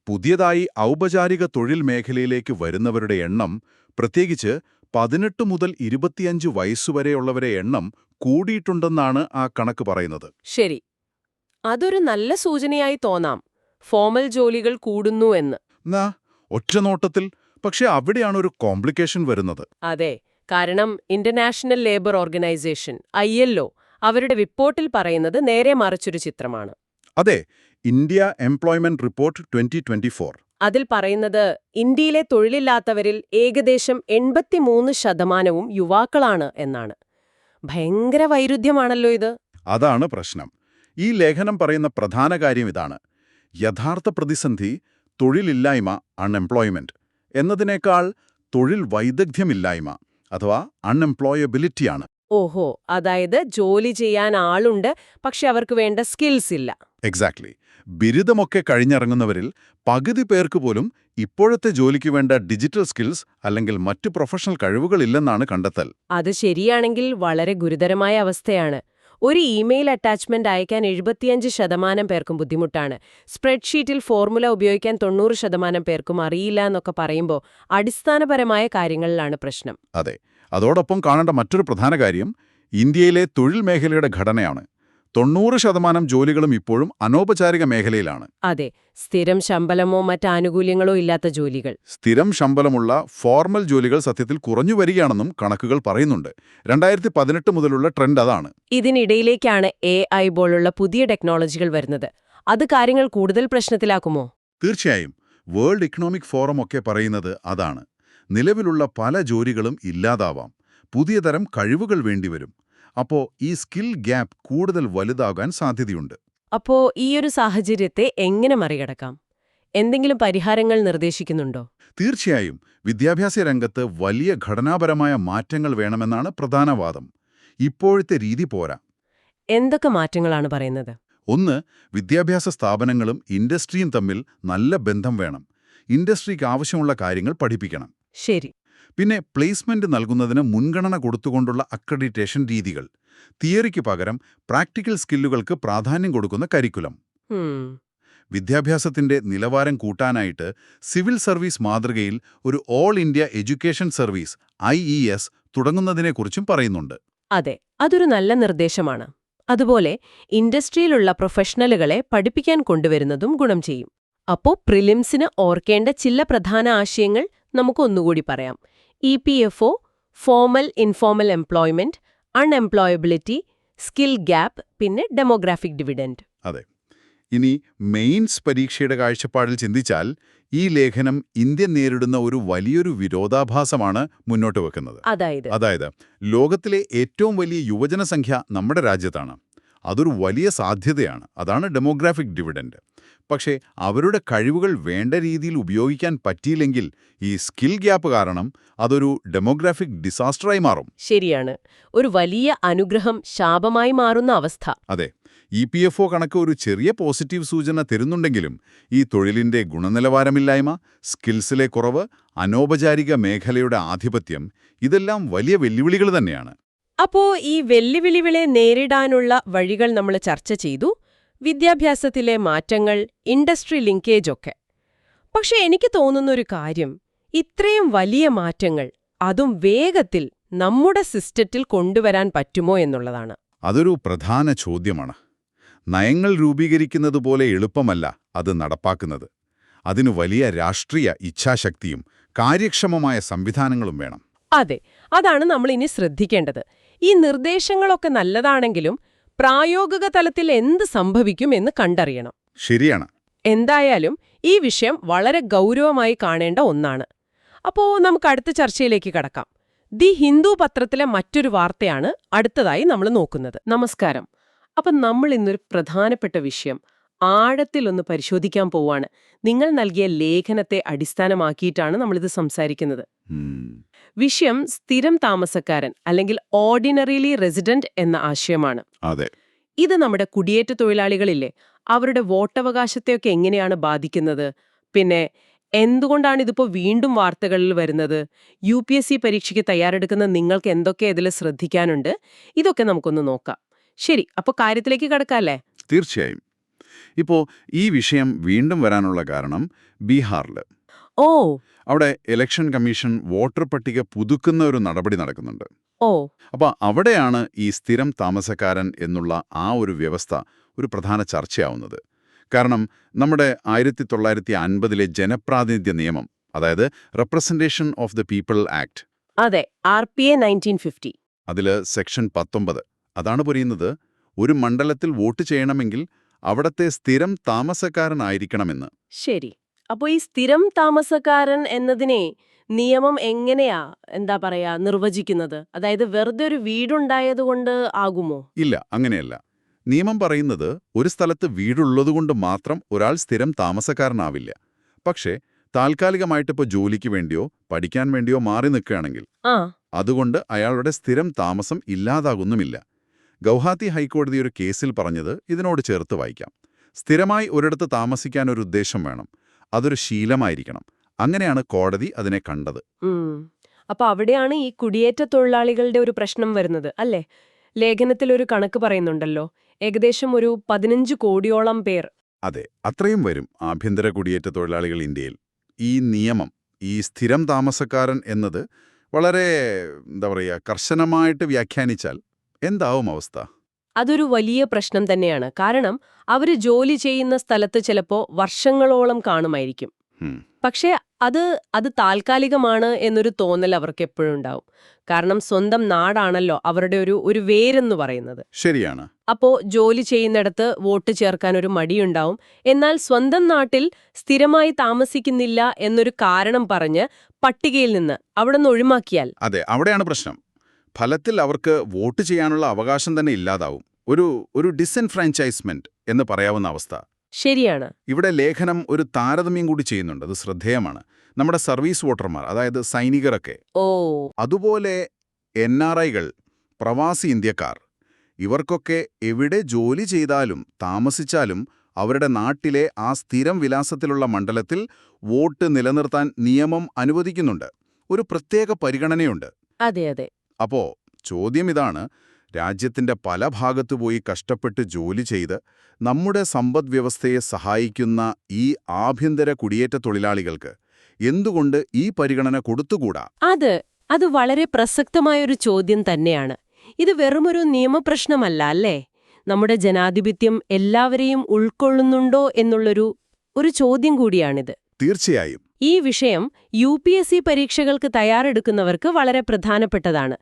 പുതിയതായി ഔപചാരിക തൊഴിൽ മേഖലയിലേക്ക് വരുന്നവരുടെ എണ്ണം, പ്രത്യേകിച്ച് 18 മുതൽ 25 വയസ്സുവരെയുള്ളവരെ എണ്ണം കൂടിയിട്ടുണ്ടെന്നാണ് ആ കണക്ക് പറയുന്നത്. ശരി. അതൊരു നല്ല സൂചനയായി തോന്നാം. ഫോമൽ ജോലികൾ കൂടുന്നു എന്ന്. ഒറ്റനോട്ടത്തിൽ. പക്ഷെ അവിടെയാണ് ഒരു കോംപ്ലിക്കേഷൻ വരുന്നത്. അതെ. കാരണം ഇന്റർനാഷണൽ ലേബർ ഓർഗനൈസേഷൻ ILO അവരുടെ റിപ്പോർട്ടിൽ പറയുന്നത് നേരെ മറിച്ചൊരു ചിത്രമാണ്. അതെ. India employment report 2024. അതിൽ പറയുന്നത് ഇന്ത്യയിലെ തൊഴിലില്ലാത്തവരിൽ ഏകദേശം 83% യുവാക്കളാണ് എന്നാണ്. ഭയങ്കര വൈരുദ്ധ്യമാണല്ലോ ഇത്. അതാണ് പ്രശ്നം. ഈ ലേഖനം പറയുന്ന പ്രധാന കാര്യം ഇതാണ്. യഥാർത്ഥ പ്രതിസന്ധി തൊഴിലില്ലായ്മ, അൺഎംപ്ലോയ്മെന്റ് എന്നതിനേക്കാൾ തൊഴിൽ വൈദഗ്ധ്യമില്ലായ്മ അഥവാ അൺഎംപ്ലോയബിലിറ്റിയാണ്. ഓഹോ, അതായത് ജോലി ചെയ്യാൻ ആളുണ്ട്, പക്ഷെ അവർക്ക് വേണ്ട സ്കിൽസ് ഇല്ല. എക്സാക്ട്ലി. ബിരുദമൊക്കെ കഴിഞ്ഞിറങ്ങുന്നവരിൽ പകുതി പേർക്ക് പോലും ഇപ്പോഴത്തെ ജോലിക്ക് വേണ്ട ഡിജിറ്റൽ സ്കിൽസ് അല്ലെങ്കിൽ മറ്റു പ്രൊഫഷണൽ കഴിവുകളില്ലെന്നാണ് കണ്ടെത്തൽ. അത് ശരിയാണെങ്കിൽ വളരെ ഗുരുതരമായ അവസ്ഥയാണ്. ഒരു ഇമെയിൽ അറ്റാച്ച്മെന്റ് അയക്കാൻ 75% പേർക്കും ബുദ്ധിമുട്ടാണ്. സ്പ്രെഡ്ഷീറ്റിൽ ഫോർമുല ഉപയോഗിക്കാൻ 90% പേർക്കും അറിയില്ല എന്നൊക്കെ പറയുമ്പോൾ അടിസ്ഥാനപരമായ കാര്യങ്ങളിലാണ് പ്രശ്നം. അതെ. അതോടൊപ്പം കാണേണ്ട മറ്റൊരു പ്രധാന കാര്യം ഇന്ത്യയിലെ തൊഴിൽ മേഖലയുടെ ഘടനയാണ്. 90% ജോലികളും ഇപ്പോഴും അനൗപചാരിക മേഖലയിലാണ്. അതെ, സ്ഥിരം ശമ്പളമോ മറ്റാനുകൂല്യങ്ങളോ ഇല്ലാത്ത ജോലികൾ. സ്ഥിരം ശമ്പളമുള്ള ഫോർമൽ ജോലികൾ സത്യത്തിൽ കുറഞ്ഞു വരികയാണെന്നും കണക്കുകൾ പറയുന്നുണ്ട്. 2018 മുതലുള്ള ട്രെൻഡ് അതാണ്. ഇതിനിടയിലേക്കാണ് AI പോലുള്ള പുതിയ ടെക്നോളജികൾ വരുന്നത്. അത് കാര്യങ്ങൾ കൂടുതൽ പ്രശ്നത്തിലാക്കുമോ? തീർച്ചയായും. വേൾഡ് ഇക്കണോമിക് ഫോറം ഒക്കെ പറയുന്നത് അതാണ്. നിലവിലുള്ള പല ജോലികളും ഇല്ലാതാവാം. പുതിയ തരം കഴിവുകൾ വേണ്ടിവരും. അപ്പോ ഈ സ്കിൽ ഗ്യാപ്പ് കൂടുതൽ വലുതാകാൻ സാധ്യതയുണ്ട്. അപ്പോ ഈയൊരു സാഹചര്യത്തെ എങ്ങനെ മറികടക്കാം? എന്തെങ്കിലും പരിഹാരങ്ങൾ നിർദ്ദേശിക്കുന്നുണ്ടോ? തീർച്ചയായും. വിദ്യാഭ്യാസ രംഗത്ത് വലിയ ഘടനാപരമായ മാറ്റങ്ങൾ വേണമെന്നാണ് പ്രധാന വാദം. ഇപ്പോഴത്തെ രീതി പോരാ. എന്തൊക്കെ മാറ്റങ്ങളാണ് പറയുന്നത്? ഒന്ന്, വിദ്യാഭ്യാസ സ്ഥാപനങ്ങളും ഇൻഡസ്ട്രിയും തമ്മിൽ നല്ല ബന്ധം വേണം. ഇൻഡസ്ട്രിക്ക് ആവശ്യമുള്ള കാര്യങ്ങൾ പഠിപ്പിക്കണം. ശരി. പിന്നെ പ്ലേസ്മെന്റ് നൽകുന്നതിന് മുൻഗണന കൊടുത്തുകൊണ്ടുള്ള അക്രഡിറ്റേഷൻ രീതികൾ. തിയറിക്ക് പകരം പ്രാക്ടിക്കൽ സ്കില്ലുകൾക്ക് പ്രാധാന്യം കൊടുക്കുന്ന കരിക്കുലം. വിദ്യാഭ്യാസത്തിന്റെ നിലവാരം കൂട്ടാനായിട്ട് സിവിൽ സർവീസ് മാതൃകയിൽ ഒരു all India education service IES തുടങ്ങുന്നതിനെക്കുറിച്ചും പറയുന്നുണ്ട്. അതെ, അതൊരു നല്ല നിർദ്ദേശമാണ്. അതുപോലെ ഇൻഡസ്ട്രിയിലുള്ള പ്രൊഫഷണലുകളെ പഠിപ്പിക്കാൻ കൊണ്ടുവരുന്നതും ഗുണം ചെയ്യും. അപ്പോ പ്രിലിംസിന് ഓർക്കേണ്ട ചില പ്രധാന ആശയങ്ങൾ നമുക്കൊന്നുകൂടി പറയാം. EPFO, formal informal employment, unemployability, skill gap, പിന്നെ ഡെമോഗ്രാഫിക് ഡിവിഡൻഡ്. അതെ. ഇനി മെയിൻസ് പരീക്ഷയുടെ കാഴ്ചപ്പാടിൽ ചിന്തിച്ചാൽ ഈ ലേഖനം ഇന്ത്യ നേരിടുന്ന ഒരു വലിയൊരു വിരോധാഭാസമാണ് മുന്നോട്ട് വെക്കുന്നത്. അതായത് ലോകത്തിലെ ഏറ്റവും വലിയ യുവജനസംഖ്യ നമ്മുടെ രാജ്യത്താണ്. അതൊരു വലിയ സാധ്യതയാണ്. അതാണ് ഡെമോഗ്രാഫിക് ഡിവിഡൻഡ്. പക്ഷേ അവരുടെ കഴിവുകൾ വേണ്ട രീതിയിൽ ഉപയോഗിക്കാൻ പറ്റിയില്ലെങ്കിൽ ഈ സ്കിൽ ഗ്യാപ്പ് കാരണം അതൊരു ഡെമോഗ്രാഫിക് ഡിസാസ്റ്ററായി മാറും. ശരിയാണ്. ഒരു വലിയ അനുഗ്രഹം ശാപമായി മാറുന്ന അവസ്ഥ. അതെ. EPFO കണക്ക് ഒരു ചെറിയ പോസിറ്റീവ് സൂചന തരുന്നുണ്ടെങ്കിലും ഈ തൊഴിലിന്റെ ഗുണനിലവാരമില്ലായ്മ, സ്കിൽസിലെ കുറവ്, അനൗപചാരിക മേഖലയുടെ ആധിപത്യം ഇതെല്ലാം വലിയ വെല്ലുവിളികൾ തന്നെയാണ്. അപ്പോ ഈ വെല്ലുവിളികളെ നേരിടാനുള്ള വഴികൾ നമ്മൾ ചർച്ച ചെയ്തു. വിദ്യാഭ്യാസത്തിലെ മാറ്റങ്ങൾ, ഇൻഡസ്ട്രി ലിങ്കേജ് ഒക്കെ. പക്ഷെ എനിക്ക് തോന്നുന്നൊരു കാര്യം, ഇത്രയും വലിയ മാറ്റങ്ങൾ അതും വേഗത്തിൽ നമ്മുടെ സിസ്റ്റത്തിൽ കൊണ്ടുവരാൻ പറ്റുമോ എന്നുള്ളതാണ്. അതൊരു പ്രധാന ചോദ്യമാണ്. നയങ്ങൾ രൂപീകരിക്കുന്നത് പോലെ എളുപ്പമല്ല അത് നടപ്പാക്കുന്നത്. അതിനു വലിയ രാഷ്ട്രീയ ഇച്ഛാശക്തിയും കാര്യക്ഷമമായ സംവിധാനങ്ങളും വേണം. അതെ, അതാണ് നമ്മൾ ഇനി ശ്രദ്ധിക്കേണ്ടത്. ഈ നിർദ്ദേശങ്ങളൊക്കെ നല്ലതാണെങ്കിലും പ്രായോഗിക തലത്തിൽ എന്ത് സംഭവിക്കും എന്ന് കണ്ടറിയണം. ശരിയാണ്. എന്തായാലും ഈ വിഷയം വളരെ ഗൗരവമായി കാണേണ്ട ഒന്നാണ്. അപ്പോ നമുക്ക് അടുത്ത ചർച്ചയിലേക്ക് കടക്കാം. ദി ഹിന്ദു പത്രത്തിലെ മറ്റൊരു വാർത്തയാണ് അടുത്തതായി നമ്മൾ നോക്കുന്നത്. നമസ്കാരം. അപ്പം നമ്മൾ ഇന്നൊരു പ്രധാനപ്പെട്ട വിഷയം ആഴത്തിലൊന്ന് പരിശോധിക്കാൻ പോവാണ്. നിങ്ങൾ നൽകിയ ലേഖനത്തെ അടിസ്ഥാനമാക്കിയിട്ടാണ് നമ്മളിത് സംസാരിക്കുന്നത്. വിഷയം സ്ഥിരം താമസക്കാരൻ അല്ലെങ്കിൽ ഓർഡിനറിലി റെസിഡന്റ് എന്ന ആശയമാണ്. അതെ. ഇത് നമ്മുടെ കുടിയേറ്റ തൊഴിലാളികളില്ലേ, അവരുടെ വോട്ടവകാശത്തെയൊക്കെ എങ്ങനെയാണ് ബാധിക്കുന്നത്? പിന്നെ എന്തുകൊണ്ടാണ് ഇതിപ്പോൾ വീണ്ടും വാർത്തകളിൽ വരുന്നത്? UPSC പരീക്ഷയ്ക്ക് തയ്യാറെടുക്കുന്ന നിങ്ങൾക്ക് എന്തൊക്കെ ഇതിൽ ശ്രദ്ധിക്കാനുണ്ട്? ഇതൊക്കെ നമുക്കൊന്ന് നോക്കാം. ശരി, അപ്പോൾ കാര്യത്തിലേക്ക് കടക്കാല്ലേ? തീർച്ചയായും. ഇപ്പോ ഈ വിഷയം വീണ്ടും വരാനുള്ള കാരണം ബീഹാറിൽ. ഓ. അവിടെ ഇലക്ഷൻ കമ്മീഷൻ വോട്ടർ പട്ടിക പുതുക്കുന്ന ഒരു നടപടി നടക്കുന്നുണ്ട്. ഓ. അപ്പോൾ അവിടെയാണ് ഈ സ്ഥിരം താമസക്കാരൻ എന്നുള്ള ആ ഒരു വ്യവസ്ഥ ഒരു പ്രധാന ചർച്ചയാവുന്നത്. കാരണം നമ്മുടെ 1950 ജനപ്രാതിനിധ്യ നിയമം, അതായത് representation of the people act, അതെ, RPA 1950, അതിൽ സെക്ഷൻ 19 അതാണ് പറയുന്നത്, ഒരു മണ്ഡലത്തിൽ വോട്ട് ചെയ്യണമെങ്കിൽ അവിടത്തെ സ്ഥിരം താമസക്കാരനായിരിക്കണമെന്ന്. ശരി. അപ്പോൾ ഈ സ്ഥിരം താമസക്കാരൻ എന്നതിനെ നിയമം എങ്ങനെയാ നിർവചിക്കുന്നത്? അതായത് വെറുതെ ഒരു വീടുണ്ടായതുകൊണ്ട് ആകുമോ? ഇല്ല, അങ്ങനെയല്ല. നിയമം പറയുന്നത് ഒരു സ്ഥലത്ത് വീടുള്ളതുകൊണ്ട് മാത്രം ഒരാൾ സ്ഥിരം താമസക്കാരനാവില്ല. പക്ഷേ താൽക്കാലികമായിട്ടിപ്പോൾ ജോലിക്ക് വേണ്ടിയോ പഠിക്കാൻ വേണ്ടിയോ മാറി നിൽക്കുകയാണെങ്കിൽ അതുകൊണ്ട് അയാളുടെ സ്ഥിരം താമസം ഇല്ലാതാകുന്നുമില്ല. ഗൗഹാത്തി ഹൈക്കോടതി ഒരു കേസിൽ പറഞ്ഞത് ഇതിനോട് ചേർത്ത് വായിക്കാം. സ്ഥിരമായി ഒരിടത്ത് താമസിക്കാൻ ഒരു ഉദ്ദേശം വേണം, അതൊരു ശീലമായിരിക്കണം. അങ്ങനെയാണ് കോടതി അതിനെ കണ്ടത്. അപ്പൊ അവിടെയാണ് ഈ കുടിയേറ്റ തൊഴിലാളികളുടെ ഒരു പ്രശ്നം വരുന്നത്, അല്ലേ? ലേഖനത്തിൽ ഒരു കണക്ക് പറയുന്നുണ്ടല്ലോ, ഏകദേശം ഒരു 15 കോടിയോളം പേർ. അതെ, അത്രയും വരും ആഭ്യന്തര കുടിയേറ്റ തൊഴിലാളികൾ ഇന്ത്യയിൽ. ഈ നിയമം, ഈ സ്ഥിരം താമസക്കാരൻ എന്നത് വളരെ കർശനമായിട്ട് വ്യാഖ്യാനിച്ചാൽ എന്താവും അവസ്ഥ? അതൊരു വലിയ പ്രശ്നം തന്നെയാണ്. കാരണം അവര് ജോലി ചെയ്യുന്ന സ്ഥലത്ത് ചിലപ്പോ വർഷങ്ങളോളം കാണുമായിരിക്കും. പക്ഷേ അത് താൽക്കാലികമാണ് എന്നൊരു തോന്നൽ അവർക്ക് എപ്പോഴും ഉണ്ടാവും. കാരണം സ്വന്തം നാടാണല്ലോ അവരുടെ ഒരു വേരെന്ന് പറയുന്നത്. ശരിയാണ്. അപ്പോ ജോലി ചെയ്യുന്നിടത്ത് വോട്ട് ചേർക്കാൻ ഒരു മടിയുണ്ടാവും. എന്നാൽ സ്വന്തം നാട്ടിൽ സ്ഥിരമായി താമസിക്കുന്നില്ല എന്നൊരു കാരണം പറഞ്ഞ് പട്ടികയിൽ നിന്ന് അവിടെ നിന്ന് ഒഴിവാക്കിയാൽ. അതെ, അവിടെയാണ് പ്രശ്നം. ഫലത്തിൽ അവർക്ക് വോട്ട് ചെയ്യാനുള്ള അവകാശം തന്നെ ഇല്ലാതാവും. ഒരു ഡിസെൻഫ്രാഞ്ചൈസ്മെന്റ് എന്ന് പറയാവുന്ന അവസ്ഥ. ശരിയാണ്. ഇവിടെ ലേഖനം ഒരു താരതമ്യം കൂടി ചെയ്യുന്നുണ്ട്. അത് ശ്രദ്ധേയമാണ്. നമ്മുടെ സർവീസ് വോട്ടർമാർ, അതായത് സൈനികരൊക്കെ, അതുപോലെ NRIകൾ, പ്രവാസി ഇന്ത്യക്കാർ, ഇവർക്കൊക്കെ എവിടെ ജോലി ചെയ്താലും താമസിച്ചാലും അവരുടെ നാട്ടിലെ ആ സ്ഥിരം വിലാസത്തിലുള്ള മണ്ഡലത്തിൽ വോട്ട് നിലനിർത്താൻ നിയമം അനുവദിക്കുന്നുണ്ട്. ഒരു പ്രത്യേക പരിഗണനയുണ്ട്. അതെ അതെ. അപ്പോ ചോദ്യം ഇതാണ്, രാജ്യത്തിന്റെ പല ഭാഗത്തു പോയി കഷ്ടപ്പെട്ട് ജോലി ചെയ്ത് നമ്മുടെ സമ്പദ്വ്യവസ്ഥയെ സഹായിക്കുന്ന ഈ ആഭ്യന്തര കുടിയേറ്റ തൊഴിലാളികൾക്ക് എന്തുകൊണ്ട് ഈ പരിഗണന കൊടുത്തുകൂടാ? അത് വളരെ പ്രസക്തമായൊരു ചോദ്യം തന്നെയാണ്. ഇത് വെറുമൊരു നിയമപ്രശ്നമല്ല, അല്ലേ? നമ്മുടെ ജനാധിപത്യം എല്ലാവരെയും ഉൾക്കൊള്ളുന്നുണ്ടോ എന്നുള്ളൊരു ചോദ്യം കൂടിയാണിത്. തീർച്ചയായും. ഈ വിഷയം UPSC പരീക്ഷകൾക്ക് തയ്യാറെടുക്കുന്നവർക്ക് വളരെ പ്രധാനപ്പെട്ടതാണ്.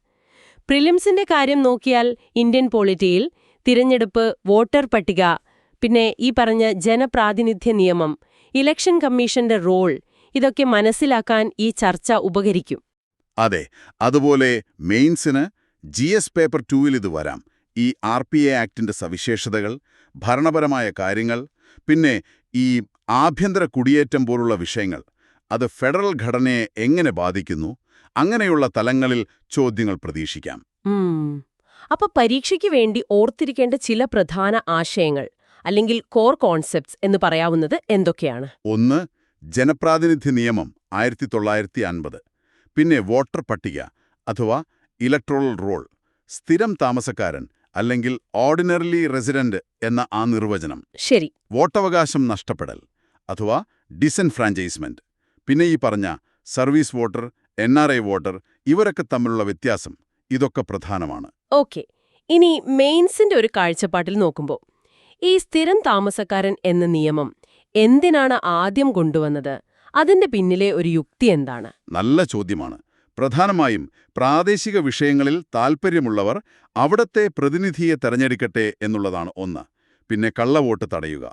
പ്രിലിംസിന്റെ കാര്യം നോക്കിയാൽ ഇന്ത്യൻ പോളിറ്റിയിൽ തിരഞ്ഞെടുപ്പ്, വോട്ടർ പട്ടിക, പിന്നെ ഈ പറഞ്ഞ ജനപ്രാതിനിധ്യ നിയമം, ഇലക്ഷൻ കമ്മീഷന്റെ റോൾ, ഇതൊക്കെ മനസ്സിലാക്കാൻ ഈ ചർച്ച ഉപകരിക്കും. അതെ, അതുപോലെ മെയിൻസിന് GS പേപ്പർ 2-ൽ ഇത് വരാം. ഈ RPA ആക്ടിന്റെ സവിശേഷതകൾ, ഭരണപരമായ കാര്യങ്ങൾ, പിന്നെ ഈ ആഭ്യന്തര കുടിയേറ്റം പോലുള്ള വിഷയങ്ങൾ, അത് ഫെഡറൽ ഘടനയെ എങ്ങനെ ബാധിക്കുന്നു, അങ്ങനെയുള്ള തലങ്ങളിൽ ചോദ്യങ്ങൾ പ്രതീക്ഷിക്കാം. അപ്പൊ പരീക്ഷയ്ക്ക് വേണ്ടി ഓർത്തിരിക്കേണ്ട ചില പ്രധാന ആശയങ്ങൾ അല്ലെങ്കിൽ കോർ കോൺസെപ്റ്റ്സ് എന്ന് പറയാവുന്നത് എന്തൊക്കെയാണ്? 1. ജനപ്രാതിനിധ്യ നിയമം 1950. പിന്നെ വോട്ടർ പട്ടിക അഥവാ ഇലക്ട്രോറൽ റോൾ, സ്ഥിരം താമസക്കാരൻ അല്ലെങ്കിൽ ഓർഡിനറിലി റെസിഡന്റ് എന്ന ആ നിർവചനം. ശരി. വോട്ടവകാശം നഷ്ടപ്പെടൽ അഥവാ ഡിസെൻഫ്രാഞ്ചൈസ്മെന്റ്. പിന്നെ ഈ പറഞ്ഞ സർവീസ് വോട്ടർ, NRI വോട്ടർ, ഇവരൊക്കെ തമ്മിലുള്ള വ്യത്യാസം, ഇതൊക്കെ പ്രധാനമാണ്. ഓക്കെ. ഇനി മെയിൻസിന്റെ ഒരു കാഴ്ചപ്പാട്ടിൽ നോക്കുമ്പോൾ ഈ സ്ഥിരം താമസക്കാരൻ എന്ന നിയമം എന്തിനാണ് ആദ്യം കൊണ്ടുവന്നത്? അതിന്റെ പിന്നിലെ ഒരു യുക്തി എന്താണ്? നല്ല ചോദ്യമാണ്. പ്രധാനമായും പ്രാദേശിക വിഷയങ്ങളിൽ താൽപ്പര്യമുള്ളവർ അവിടത്തെ പ്രതിനിധിയെ തെരഞ്ഞെടുക്കട്ടെ എന്നുള്ളതാണ് ഒന്ന്. പിന്നെ കള്ളവോട്ട് തടയുക,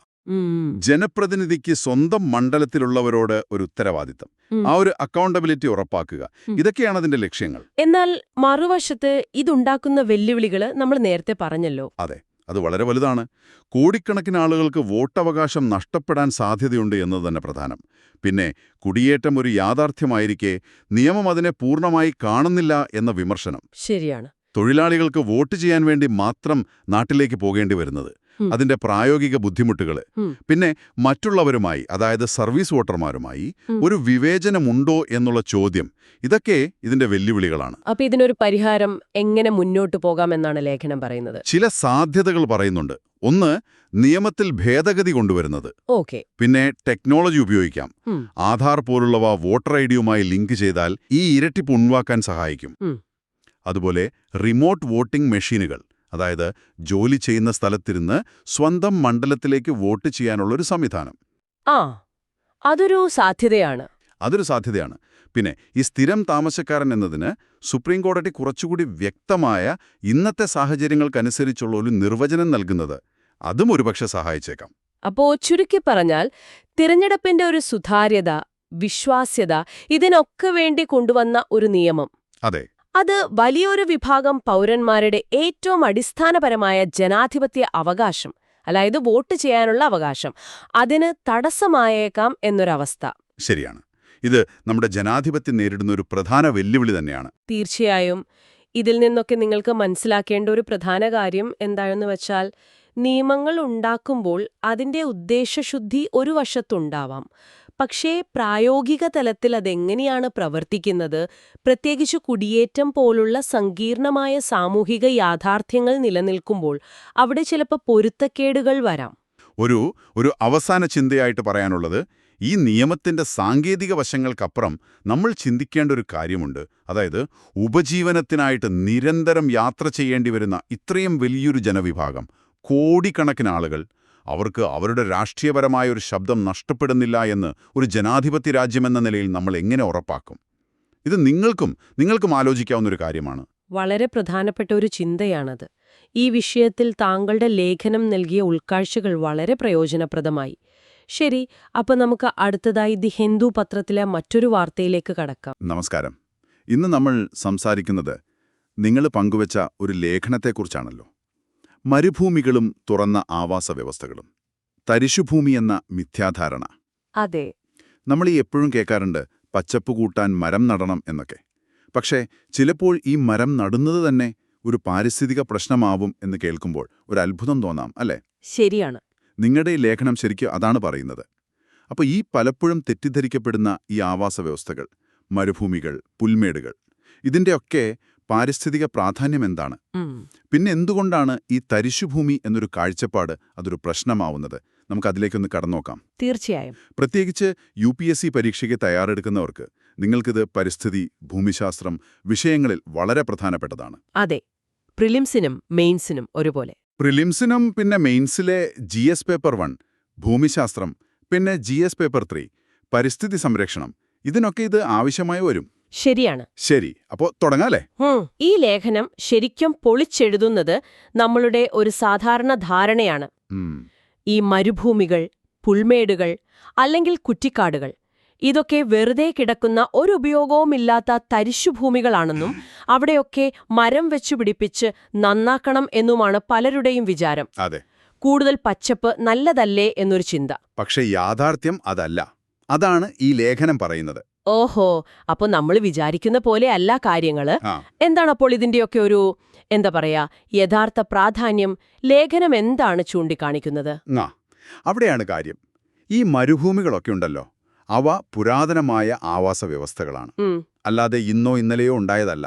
ജനപ്രതിനിധിക്ക് സ്വന്തം മണ്ഡലത്തിലുള്ളവരോട് ഒരു ഉത്തരവാദിത്തം, ആ ഒരു അക്കൗണ്ടബിലിറ്റി ഉറപ്പാക്കുക, ഇതൊക്കെയാണ് അതിന്റെ ലക്ഷ്യങ്ങൾ. എന്നാൽ മറുവശത്ത് ഇതുണ്ടാക്കുന്ന വെല്ലുവിളികൾ നമ്മൾ നേരത്തെ പറഞ്ഞല്ലോ. അതെ, അത് വളരെ വലുതാണ്. കോടിക്കണക്കിന് ആളുകൾക്ക് വോട്ടവകാശം നഷ്ടപ്പെടാൻ സാധ്യതയുണ്ട് എന്നത് തന്നെ പ്രധാനം. പിന്നെ കുടിയേറ്റം ഒരു യാഥാർത്ഥ്യമായിരിക്കെ നിയമം അതിനെ പൂർണ്ണമായി കാണുന്നില്ല എന്ന വിമർശനം. ശരിയാണ്. തൊഴിലാളികൾക്ക് വോട്ട് ചെയ്യാൻ വേണ്ടി മാത്രം നാട്ടിലേക്ക് പോകേണ്ടി വരുന്നത്, അതിന്റെ പ്രായോഗിക ബുദ്ധിമുട്ടുകൾ, പിന്നെ മറ്റുള്ളവരുമായി, അതായത് സർവീസ് വോട്ടർമാരുമായി ഒരു വിവേചനമുണ്ടോ എന്നുള്ള ചോദ്യം, ഇതൊക്കെ ഇതിന്റെ വെല്ലുവിളികളാണ്. അപ്പൊ ഇതിനൊരു പരിഹാരം എങ്ങനെ മുന്നോട്ടു പോകാമെന്നാണ് ലേഖനം പറയുന്നത്? ചില സാധ്യതകൾ പറയുന്നുണ്ട്. 1. നിയമത്തിൽ ഭേദഗതി കൊണ്ടുവരുന്നത്. പിന്നെ ടെക്നോളജി ഉപയോഗിക്കാം. ആധാർ പോലുള്ളവ വോട്ടർ ഐഡിയുമായി ലിങ്ക് ചെയ്താൽ ഈ ഇരട്ടിപ്പ് ഒഴിവാക്കാൻ സഹായിക്കും. അതുപോലെ റിമോട്ട് വോട്ടിംഗ് മെഷീനുകൾ, അതായത് ജോലി ചെയ്യുന്ന സ്ഥലത്തിരുന്ന് സ്വന്തം മണ്ഡലത്തിലേക്ക് വോട്ട് ചെയ്യാനുള്ളൊരു സംവിധാനം. അതൊരു സാധ്യതയാണ്. പിന്നെ ഈ സ്ഥിരം താമസക്കാരൻ എന്നതിന് സുപ്രീം കോടതി കുറച്ചുകൂടി വ്യക്തമായ ഇന്നത്തെ സാഹചര്യങ്ങൾക്കനുസരിച്ചുള്ള ഒരു നിർവചനം നൽകുന്നത്, അതും ഒരുപക്ഷെ സഹായിച്ചേക്കാം. അപ്പോ ചുരുക്കി പറഞ്ഞാൽ തിരഞ്ഞെടുപ്പിന്റെ ഒരു സുതാര്യത, വിശ്വാസ്യത, ഇതിനൊക്കെ വേണ്ടി കൊണ്ടുവന്ന ഒരു നിയമം. അതെ. അത് വലിയൊരു വിഭാഗം പൗരന്മാരുടെ ഏറ്റവും അടിസ്ഥാനപരമായ ജനാധിപത്യ അവകാശം, അതായത് വോട്ട് ചെയ്യാനുള്ള അവകാശം, അതിന് തടസ്സമായേക്കാം എന്നൊരവസ്ഥ. ശരിയാണ്. ഇത് നമ്മുടെ ജനാധിപത്യം നേരിടുന്ന ഒരു പ്രധാന വെല്ലുവിളി തന്നെയാണ്. തീർച്ചയായും. ഇതിൽ നിന്നൊക്കെ നിങ്ങൾക്ക് മനസ്സിലാക്കേണ്ട ഒരു പ്രധാന കാര്യം എന്താണെന്ന് വെച്ചാൽ, നിയമങ്ങൾ ഉണ്ടാക്കുമ്പോൾ അതിന്റെ ഉദ്ദേശശുദ്ധി ഒരു വശത്തുണ്ടാവാം, പക്ഷേ പ്രായോഗിക തലത്തിൽ അതെങ്ങനെയാണ് പ്രവർത്തിക്കുന്നത്, പ്രത്യേകിച്ച് കുടിയേറ്റം പോലുള്ള സങ്കീർണമായ സാമൂഹിക യാഥാർത്ഥ്യങ്ങൾ നിലനിൽക്കുമ്പോൾ അവിടെ ചിലപ്പോൾ പൊരുത്തക്കേടുകൾ വരാം. ഒരു അവസാന ചിന്തയായിട്ട് പറയാനുള്ളത്, ഈ നിയമത്തിന്റെ സാങ്കേതിക വശങ്ങൾക്കപ്പുറം നമ്മൾ ചിന്തിക്കേണ്ട ഒരു കാര്യമുണ്ട്. അതായത് ഉപജീവനത്തിനായിട്ട് നിരന്തരം യാത്ര ചെയ്യേണ്ടി വരുന്ന ഇത്രയും വലിയൊരു ജനവിഭാഗം, കോടിക്കണക്കിന് ആളുകൾ, അവർക്ക് അവരുടെ രാഷ്ട്രീയപരമായ ഒരു ശബ്ദം നഷ്ടപ്പെടുന്നില്ല എന്ന് ഒരു ജനാധിപത്യ രാജ്യമെന്ന നിലയിൽ നമ്മൾ എങ്ങനെ ഉറപ്പാക്കും? ഇത് നിങ്ങൾക്കും ആലോചിക്കാവുന്നൊരു കാര്യമാണ്. വളരെ പ്രധാനപ്പെട്ട ഒരു ചിന്തയാണത്. ഈ വിഷയത്തിൽ താങ്കളുടെ ലേഖനം നൽകിയ ഉൾക്കാഴ്ചകൾ വളരെ പ്രയോജനപ്രദമായി. ശരി, അപ്പോൾ നമുക്ക് അടുത്തതായി ദി ഹിന്ദു പത്രത്തിലെ മറ്റൊരു വാർത്തയിലേക്ക് കടക്കാം. നമസ്കാരം. ഇന്ന് നമ്മൾ സംസാരിക്കുന്നത് നിങ്ങൾ പങ്കുവച്ച ഒരു ലേഖനത്തെക്കുറിച്ചാണല്ലോ. മരുഭൂമികളും തുറന്ന ആവാസ വ്യവസ്ഥകളും, തരിശുഭൂമി എന്ന മിഥ്യാധാരണ. അതെ, നമ്മൾ എപ്പോഴും കേൾക്കാറുണ്ട് പച്ചപ്പ് കൂട്ടാൻ മരം നടണം എന്നൊക്കെ. പക്ഷേ ചിലപ്പോൾ ഈ മരം നടുന്നത് തന്നെ ഒരു പാരിസ്ഥിതിക പ്രശ്നമാവും എന്ന് കേൾക്കുമ്പോൾ ഒരു അത്ഭുതം തോന്നാം, അല്ലേ? ശരിയാണ്. നിങ്ങളുടെ ഈ ലേഖനം ശരിക്കും അതാണ് പറയുന്നത്. അപ്പോൾ ഈ പലപ്പോഴും തെറ്റിദ്ധരിക്കപ്പെടുന്ന ഈ ആവാസ വ്യവസ്ഥകൾ, മരുഭൂമികൾ, പുൽമേടുകൾ, ഇതിൻ്റെയൊക്കെ പാരിസ്ഥിതിക പ്രാധാന്യം എന്താണ്? പിന്നെ എന്തുകൊണ്ടാണ് ഈ തരിശുഭൂമി എന്നൊരു കാഴ്ചപ്പാട് അതൊരു പ്രശ്നമാവുന്നത്? നമുക്കതിലേക്കൊന്ന് കടന്നോക്കാം. തീർച്ചയായും. പ്രത്യേകിച്ച് UPSC പരീക്ഷയ്ക്ക് തയ്യാറെടുക്കുന്നവർക്ക് നിങ്ങൾക്കിത് പരിസ്ഥിതി, ഭൂമിശാസ്ത്രം വിഷയങ്ങളിൽ വളരെ പ്രധാനപ്പെട്ടതാണ്. അതെ, പ്രിലിംസിനും മെയിൻസിനും ഒരുപോലെ. പ്രിലിംസിനും പിന്നെ മെയിൻസിലെ GS പേപ്പർ 1 ഭൂമിശാസ്ത്രം, പിന്നെ GS പേപ്പർ 3 പരിസ്ഥിതി സംരക്ഷണം, ഇതിനൊക്കെ ഇത് ആവശ്യമായി വരും. ശരിയാണ്. ശരി, അപ്പോൾ തുടങ്ങാല്ലേ? ഈ ലേഖനം ശരിക്കും പൊളിച്ചെഴുതുന്നത് നമ്മളുടെ ഒരു സാധാരണ ധാരണയാണ്. ഈ മരുഭൂമികൾ, പുൽമേടുകൾ അല്ലെങ്കിൽ കുറ്റിക്കാടുകൾ, ഇതൊക്കെ വെറുതെ കിടക്കുന്ന ഒരു ഉപയോഗവുമില്ലാത്ത തരിശുഭൂമികളാണെന്നും അവിടെയൊക്കെ മരം വെച്ചു പിടിപ്പിച്ച് നന്നാക്കണം എന്നുമാണ് പലരുടെയും വിചാരം. അതെ, കൂടുതൽ പച്ചപ്പ് നല്ലതല്ലേ എന്നൊരു ചിന്ത. പക്ഷെ യാഥാർത്ഥ്യം അതല്ല. അതാണ് ഈ ലേഖനം പറയുന്നത്. ഓഹോ, അപ്പൊ നമ്മൾ വിചാരിക്കുന്ന പോലെ അല്ല കാര്യങ്ങള്. എന്താണപ്പോൾ ഇതിന്റെയൊക്കെ ഒരു എന്താ പറയാ യഥാർത്ഥ പ്രാധാന്യം? ലേഖനം എന്താണ് ചൂണ്ടിക്കാണിക്കുന്നത്? അവിടെയാണ് കാര്യം. ഈ മരുഭൂമികളൊക്കെ ഉണ്ടല്ലോ, അവ പുരാതനമായ ആവാസ വ്യവസ്ഥകളാണ്. അല്ലാതെ ഇന്നോ ഇന്നലെയോ ഉണ്ടായതല്ല.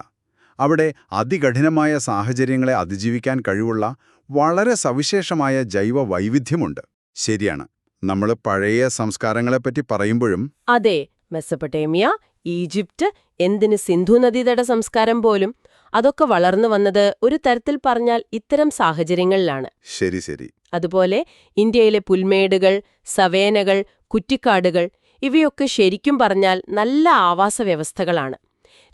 അവിടെ അതികഠിനമായ സാഹചര്യങ്ങളെ അതിജീവിക്കാൻ കഴിവുള്ള വളരെ സവിശേഷമായ ജൈവ വൈവിധ്യമുണ്ട്. ശരിയാണ്, നമ്മൾ പഴയ സംസ്കാരങ്ങളെപ്പറ്റി പറയുമ്പോഴും അതെ, മെസപ്പൊട്ടേമിയ, ഈജിപ്റ്റ്, എന്തിന് സിന്ധു നദീതട സംസ്കാരം പോലും, അതൊക്കെ വളർന്നു വന്നത് ഒരു തരത്തിൽ പറഞ്ഞാൽ ഇത്തരം സാഹചര്യങ്ങളിലാണ്. ശരി. അതുപോലെ ഇന്ത്യയിലെ പുൽമേടുകൾ, സവേനകൾ, കുറ്റിക്കാടുകൾ, ഇവയൊക്കെ ശരിക്കും പറഞ്ഞാൽ നല്ല ആവാസ വ്യവസ്ഥകളാണ്.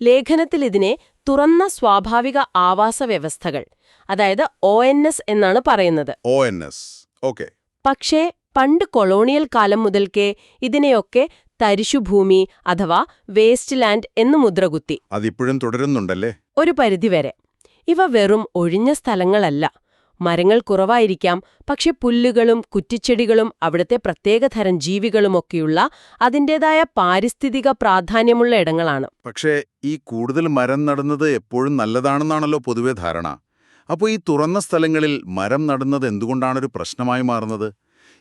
ലേഖനത്തിൽ ഇതിനെ തുറന്ന സ്വാഭാവിക ആവാസ വ്യവസ്ഥകൾ, അതായത് ONS എന്നാണ് പറയുന്നത്. ONS, okay. പക്ഷേ പണ്ട് കൊളോണിയൽ കാലം മുതൽക്കേ ഇതിനെയൊക്കെ തരിശുഭൂമി അഥവാ വേസ്റ്റ് ലാൻഡ് എന്ന് മുദ്രകുത്തി. അതിപ്പോഴും തുടരുന്നുണ്ടല്ലേ? ഒരു പരിധിവരെ. ഇവ വെറും ഒഴിഞ്ഞ സ്ഥലങ്ങളല്ല. മരങ്ങൾ കുറവായിരിക്കാം, പക്ഷെ പുല്ലുകളും കുറ്റിച്ചെടികളും അവിടുത്തെ പ്രത്യേകതരം ജീവികളുമൊക്കെയുള്ള അതിൻ്റെതായ പാരിസ്ഥിതിക പ്രാധാന്യമുള്ള ഇടങ്ങളാണ്. പക്ഷേ ഈ കൂടുതൽ മരം നടുന്നത് എപ്പോഴും നല്ലതാണെന്നാണല്ലോ പൊതുവെ ധാരണ. അപ്പോൾ ഈ തുറന്ന സ്ഥലങ്ങളിൽ മരം നടുന്നത് എന്തുകൊണ്ടാണൊരു പ്രശ്നമായി മാറുന്നത്?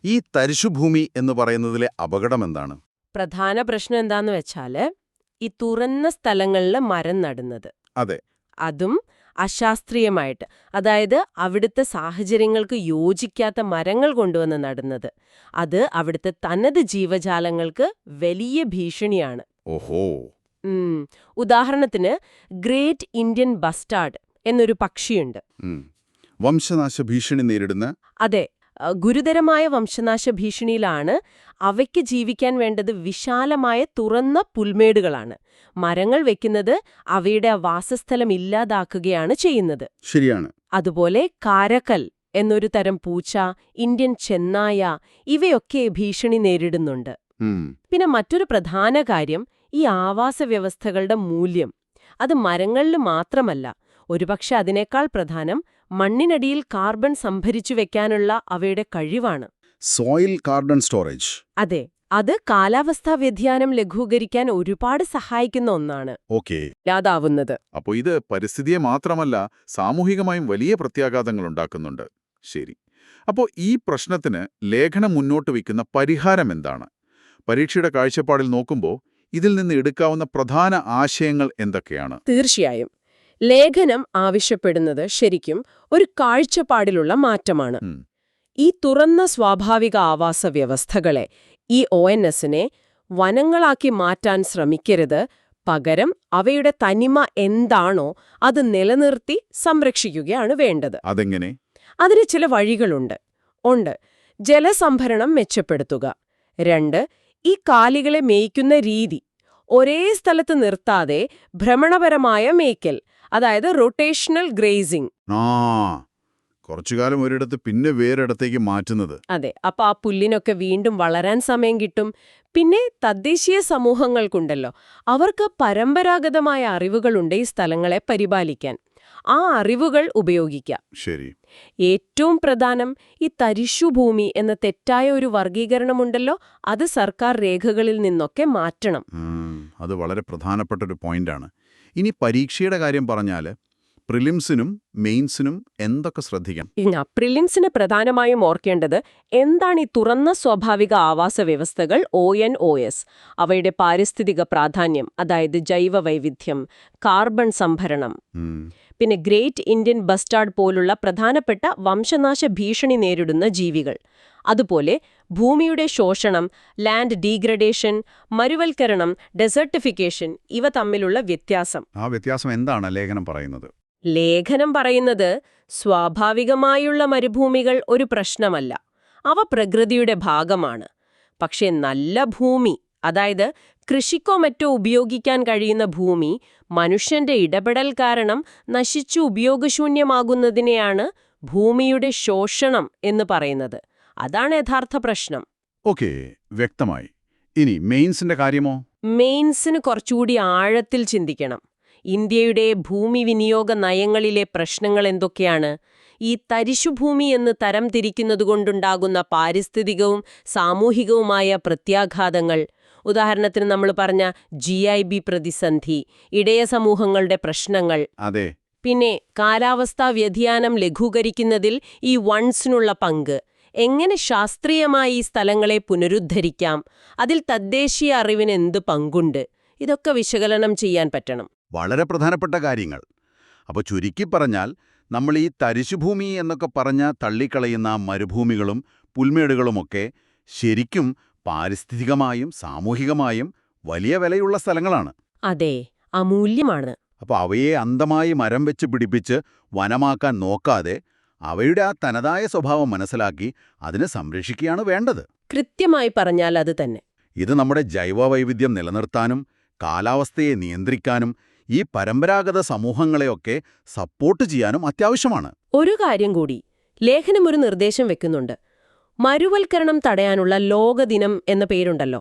ഈ തരിശുഭൂമി എന്ന് പറയുന്നതിലെ അപകടം എന്താണ്? പ്രധാന പ്രശ്നം എന്താന്ന് വെച്ചാല് ഈ തുറന്ന സ്ഥലങ്ങളിൽ മരം നടുന്നത്. അതെ, അതും അശാസ്ത്രീയമായിട്ട്, അതായത് അവിടുത്തെ സാഹചര്യങ്ങൾക്ക് യോജിക്കാത്ത മരങ്ങൾ കൊണ്ടുവന്ന് നടുന്നത്. അത് അവിടുത്തെ തനത് ജീവജാലങ്ങൾക്ക് വലിയ ഭീഷണിയാണ്. ഓഹോ. ഉദാഹരണത്തിന് ഗ്രേറ്റ് ഇന്ത്യൻ ബസ്റ്റാർഡ് എന്നൊരു പക്ഷിയുണ്ട്. വംശനാശ ഭീഷണി നേരിടുന്ന. അതെ, ഗുരുതരമായ വംശനാശ ഭീഷണിയിലാണ്. അവയ്ക്ക് ജീവിക്കാൻ വേണ്ടത് വിശാലമായ തുറന്ന പുൽമേടുകളാണ്. മരങ്ങൾ വെക്കുന്നത് അവയുടെ വാസസ്ഥലം ഇല്ലാതാക്കുകയാണ് ചെയ്യുന്നത്. ശരിയാണ്. അതുപോലെ കാരക്കൽ എന്നൊരു തരം പൂച്ച, ഇന്ത്യൻ ചെന്നായ, ഇവയൊക്കെ ഭീഷണി നേരിടുന്നുണ്ട്. പിന്നെ മറ്റൊരു പ്രധാന കാര്യം ഈ ആവാസ വ്യവസ്ഥകളുടെ മൂല്യം. അത് മരങ്ങളിൽ മാത്രമല്ല, ഒരുപക്ഷെ അതിനേക്കാൾ പ്രധാനം മണ്ണിനടിയിൽ കാർബൺ സംഭരിച്ചു വെക്കാനുള്ള അവയുടെ കഴിവാണ്. Soil carbon storage. അതെ, അത് കാലാവസ്ഥാ വ്യതിയാനം ലഘൂകരിക്കാൻ ഒരുപാട് സഹായിക്കുന്ന ഒന്നാണ്. ഓക്കേ. ഇല്ലാതാവുന്നത്. അപ്പോൾ ഇത് പരിസ്ഥിതിയെ മാത്രമല്ല സാമൂഹികമായും വലിയ പ്രത്യാഘാതങ്ങൾ ഉണ്ടാക്കുന്നുണ്ട്. ശരി. അപ്പോൾ ഈ പ്രശ്നത്തിന് ലേഖനം മുന്നോട്ട് വയ്ക്കുന്ന പരിഹാരം എന്താണ്? പരീക്ഷയുടെ കാഴ്ചപ്പാടിൽ നോക്കുമ്പോൾ ഇതിൽ നിന്ന് എടുക്കാവുന്ന പ്രധാന ആശയങ്ങൾ എന്തൊക്കെയാണ്? തീർച്ചയായും ലേഖനം ആവശ്യപ്പെടുന്നത് ശരിക്കും ഒരു കാഴ്ചപ്പാടിലുള്ള മാറ്റമാണ്. ഈ തുറന്ന സ്വാഭാവിക ആവാസ വ്യവസ്ഥകളെ, ഈ ONSനെ വനങ്ങളാക്കി മാറ്റാൻ ശ്രമിക്കരുത്, പകരം അവയുടെ തനിമ എന്താണോ അത് നിലനിർത്തി സംരക്ഷിക്കുകയാണ് വേണ്ടത്. അതെങ്ങനെ? അതിന് ചില വഴികളുണ്ട്. ജലസംഭരണം മെച്ചപ്പെടുത്തുക. 2, ഈ കാലികളെ മേയ്ക്കുന്ന രീതി ഒരേ സ്ഥലത്ത് നിർത്താതെ ഭ്രമണപരമായ മേയ്ക്കൽ, അതായത് റൊട്ടേഷണൽ ഗ്രേസിംഗ്. കുറച്ചുകാലം ഒരിടത്ത് പിന്നെ വേറിടത്തേക്ക് മാറ്റുന്നത്. അതെ, അപ്പൊ ആ പുല്ലിനൊക്കെ വീണ്ടും വളരാൻ സമയം കിട്ടും. പിന്നെ തദ്ദേശീയ സമൂഹങ്ങൾക്കുണ്ടല്ലോ, അവർക്ക് പരമ്പരാഗതമായ അറിവുകളുണ്ട് ഈ സ്ഥലങ്ങളെ പരിപാലിക്കാൻ. ആ അറിവുകൾ ഉപയോഗിക്കാം. ശരി. ഏറ്റവും പ്രധാനം, ഈ തരിശുഭൂമി എന്ന തെറ്റായ ഒരു വർഗീകരണമുണ്ടല്ലോ, അത് സർക്കാർ രേഖകളിൽ നിന്നൊക്കെ മാറ്റണം. അത് വളരെ പ്രധാനപ്പെട്ട ഒരു പോയിന്റാണ്. ഇനി പരീക്ഷയുടെ കാര്യം പറഞ്ഞാൽ പ്രിലിംസിനും മെയിൻസിനും എന്തൊക്കെ ശ്രദ്ധിക്കാം? പ്രിലിംസിന് പ്രധാനമായും ഓർക്കേണ്ടത് എന്താണ് ഈ തുറന്ന സ്വാഭാവിക ആവാസ വ്യവസ്ഥകൾ ONOS, അവയുടെ പാരിസ്ഥിതിക പ്രാധാന്യം, അതായത് ജൈവ വൈവിധ്യം, കാർബൺ സംഭരണം, പിന്നെ ഗ്രേറ്റ് ഇന്ത്യൻ ബസ്റ്റാർഡ് പോലുള്ള പ്രധാനപ്പെട്ട വംശനാശ ഭീഷണി നേരിടുന്ന ജീവികൾ, അതുപോലെ ഭൂമിയുടെ ശോഷണം, ലാൻഡ് ഡീഗ്രഡേഷൻ, മരുവൽക്കരണം, ഡെസർട്ടിഫിക്കേഷൻ, ഇവ തമ്മിലുള്ള വ്യത്യാസം. ആ വ്യത്യാസം എന്താണ് ലേഖനം പറയുന്നത്? ലേഖനം പറയുന്നത് സ്വാഭാവികമായുള്ള മരുഭൂമികൾ ഒരു പ്രശ്നമല്ല, അവ പ്രകൃതിയുടെ ഭാഗമാണ്. പക്ഷേ നല്ല ഭൂമി, അതായത് കൃഷിക്കോ മറ്റോ ഉപയോഗിക്കാൻ കഴിയുന്ന ഭൂമി, മനുഷ്യന്റെ ഇടപെടൽ കാരണം നശിച്ചു ഉപയോഗശൂന്യമാകുന്നതിനെയാണ് ഭൂമിയുടെ ശോഷണം എന്ന് പറയുന്നത്. അതാണ് യഥാർത്ഥ പ്രശ്നം. ഓക്കേ, വ്യക്തമായി. ഇനി മെയിൻസിന്റെ കാര്യമോ? മെയിൻസിന് കുറച്ചുകൂടി ആഴത്തിൽ ചിന്തിക്കണം. ഇന്ത്യയുടെ ഭൂമി വിനിയോഗ നയങ്ങളിലെ പ്രശ്നങ്ങൾ എന്തൊക്കെയാണ്? ഈ തരിശുഭൂമി എന്ന് തരം തിരിക്കുന്നതുകൊണ്ടുണ്ടാകുന്ന പാരിസ്ഥിതികവും സാമൂഹികവുമായ പ്രത്യാഘാതങ്ങൾ, ഉദാഹരണത്തിന് നമ്മൾ പറഞ്ഞ GIB പ്രതിസന്ധി, ഇടയ സമൂഹങ്ങളുടെ പ്രശ്നങ്ങൾ. അതെ. പിന്നെ കാലാവസ്ഥാ വ്യതിയാനം ലഘൂകരിക്കുന്നതിൽ ഈ വൺസിനുള്ള പങ്ക്, എങ്ങനെ ശാസ്ത്രീയമായി ഈ സ്ഥലങ്ങളെ പുനരുദ്ധരിക്കാം, അതിൽ തദ്ദേശീയ അറിവിന് എന്ത് പങ്കുണ്ട്, ഇതൊക്കെ വിശകലനം ചെയ്യാൻ പറ്റണം. വളരെ പ്രധാനപ്പെട്ട കാര്യങ്ങൾ. അപ്പോൾ ചുരുക്കി പറഞ്ഞാൽ, നമ്മൾ ഈ തരിശുഭൂമി എന്നൊക്കെ പറഞ്ഞ തള്ളിക്കളയുന്ന മരുഭൂമികളും പുൽമേടുകളുമൊക്കെ ശരിക്കും പാരിസ്ഥിതികമായും സാമൂഹികമായും വലിയ വിലയുള്ള സ്ഥലങ്ങളാണ്. അതെ, അമൂല്യമാണ്. അപ്പോൾ അവയെ അന്ധമായി മരം വെച്ച് പിടിപ്പിച്ച് വനമാക്കാൻ നോക്കാതെ അവയുടെ ആ തനതായ സ്വഭാവം മനസ്സിലാക്കി അതിനെ സംരക്ഷിക്കുകയാണ് വേണ്ടത്. കൃത്യമായി പറഞ്ഞാൽ അത് തന്നെ. ഇത് നമ്മുടെ ജൈവവൈവിധ്യം നിലനിർത്താനും കാലാവസ്ഥയെ നിയന്ത്രിക്കാനും ഈ പരമ്പരാഗത സമൂഹങ്ങളെയൊക്കെ സപ്പോർട്ട് ചെയ്യാനും അത്യാവശ്യമാണ്. ഒരു കാര്യം കൂടി, ലേഖനം ഒരു നിർദ്ദേശം വെക്കുന്നുണ്ട്. മരുവൽക്കരണം തടയാനുള്ള ലോകദിനം എന്ന പേരുണ്ടല്ലോ,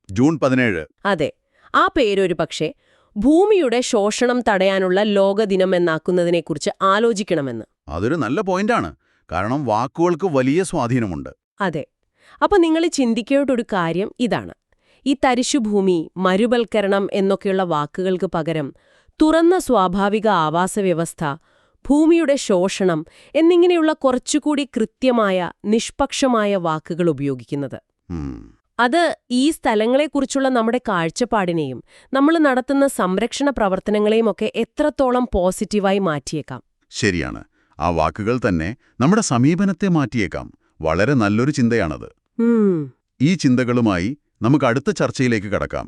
ജൂൺ 17. അതെ, ആ പേരൊരു പക്ഷേ ഭൂമിയുടെ ശോഷണം തടയാനുള്ള ലോകദിനം എന്നാക്കുന്നതിനെക്കുറിച്ച് ആലോചിക്കണമെന്ന്. അതൊരു നല്ല പോയിന്റാണ്. കാരണം വാക്കുകൾക്ക് വലിയ സ്വാധീനമുണ്ട്. അതെ. അപ്പൊ നിങ്ങൾ ചിന്തിക്കേണ്ട ഒരു കാര്യം ഇതാണ്. ഈ തരിശുഭൂമി, മരുവൽക്കരണം എന്നൊക്കെയുള്ള വാക്കുകൾക്ക് പകരം തുറന്ന സ്വാഭാവിക ആവാസവ്യവസ്ഥ, ഭൂമിയുടെ ശോഷണം എന്നിങ്ങനെയുള്ള കുറച്ചുകൂടി കൃത്യമായ, നിഷ്പക്ഷമായ വാക്കുകൾ ഉപയോഗിക്കുന്നത്. അത് ഈ സ്ഥലങ്ങളെക്കുറിച്ചുള്ള നമ്മുടെ കാഴ്ചപ്പാടിനെയും നമ്മൾ നടത്തുന്ന സംരക്ഷണ പ്രവർത്തനങ്ങളെയും ഒക്കെ എത്രത്തോളം പോസിറ്റീവായി മാറ്റിയേക്കാം. ശരിയാണ്. ആ വാക്കുകൾ തന്നെ നമ്മുടെ സമീപനത്തെ മാറ്റിയേക്കാം. വളരെ നല്ലൊരു ചിന്തയാണത്. ഈ ചിന്തകളുമായി നമുക്ക് അടുത്ത ചർച്ചയിലേക്ക് കടക്കാം.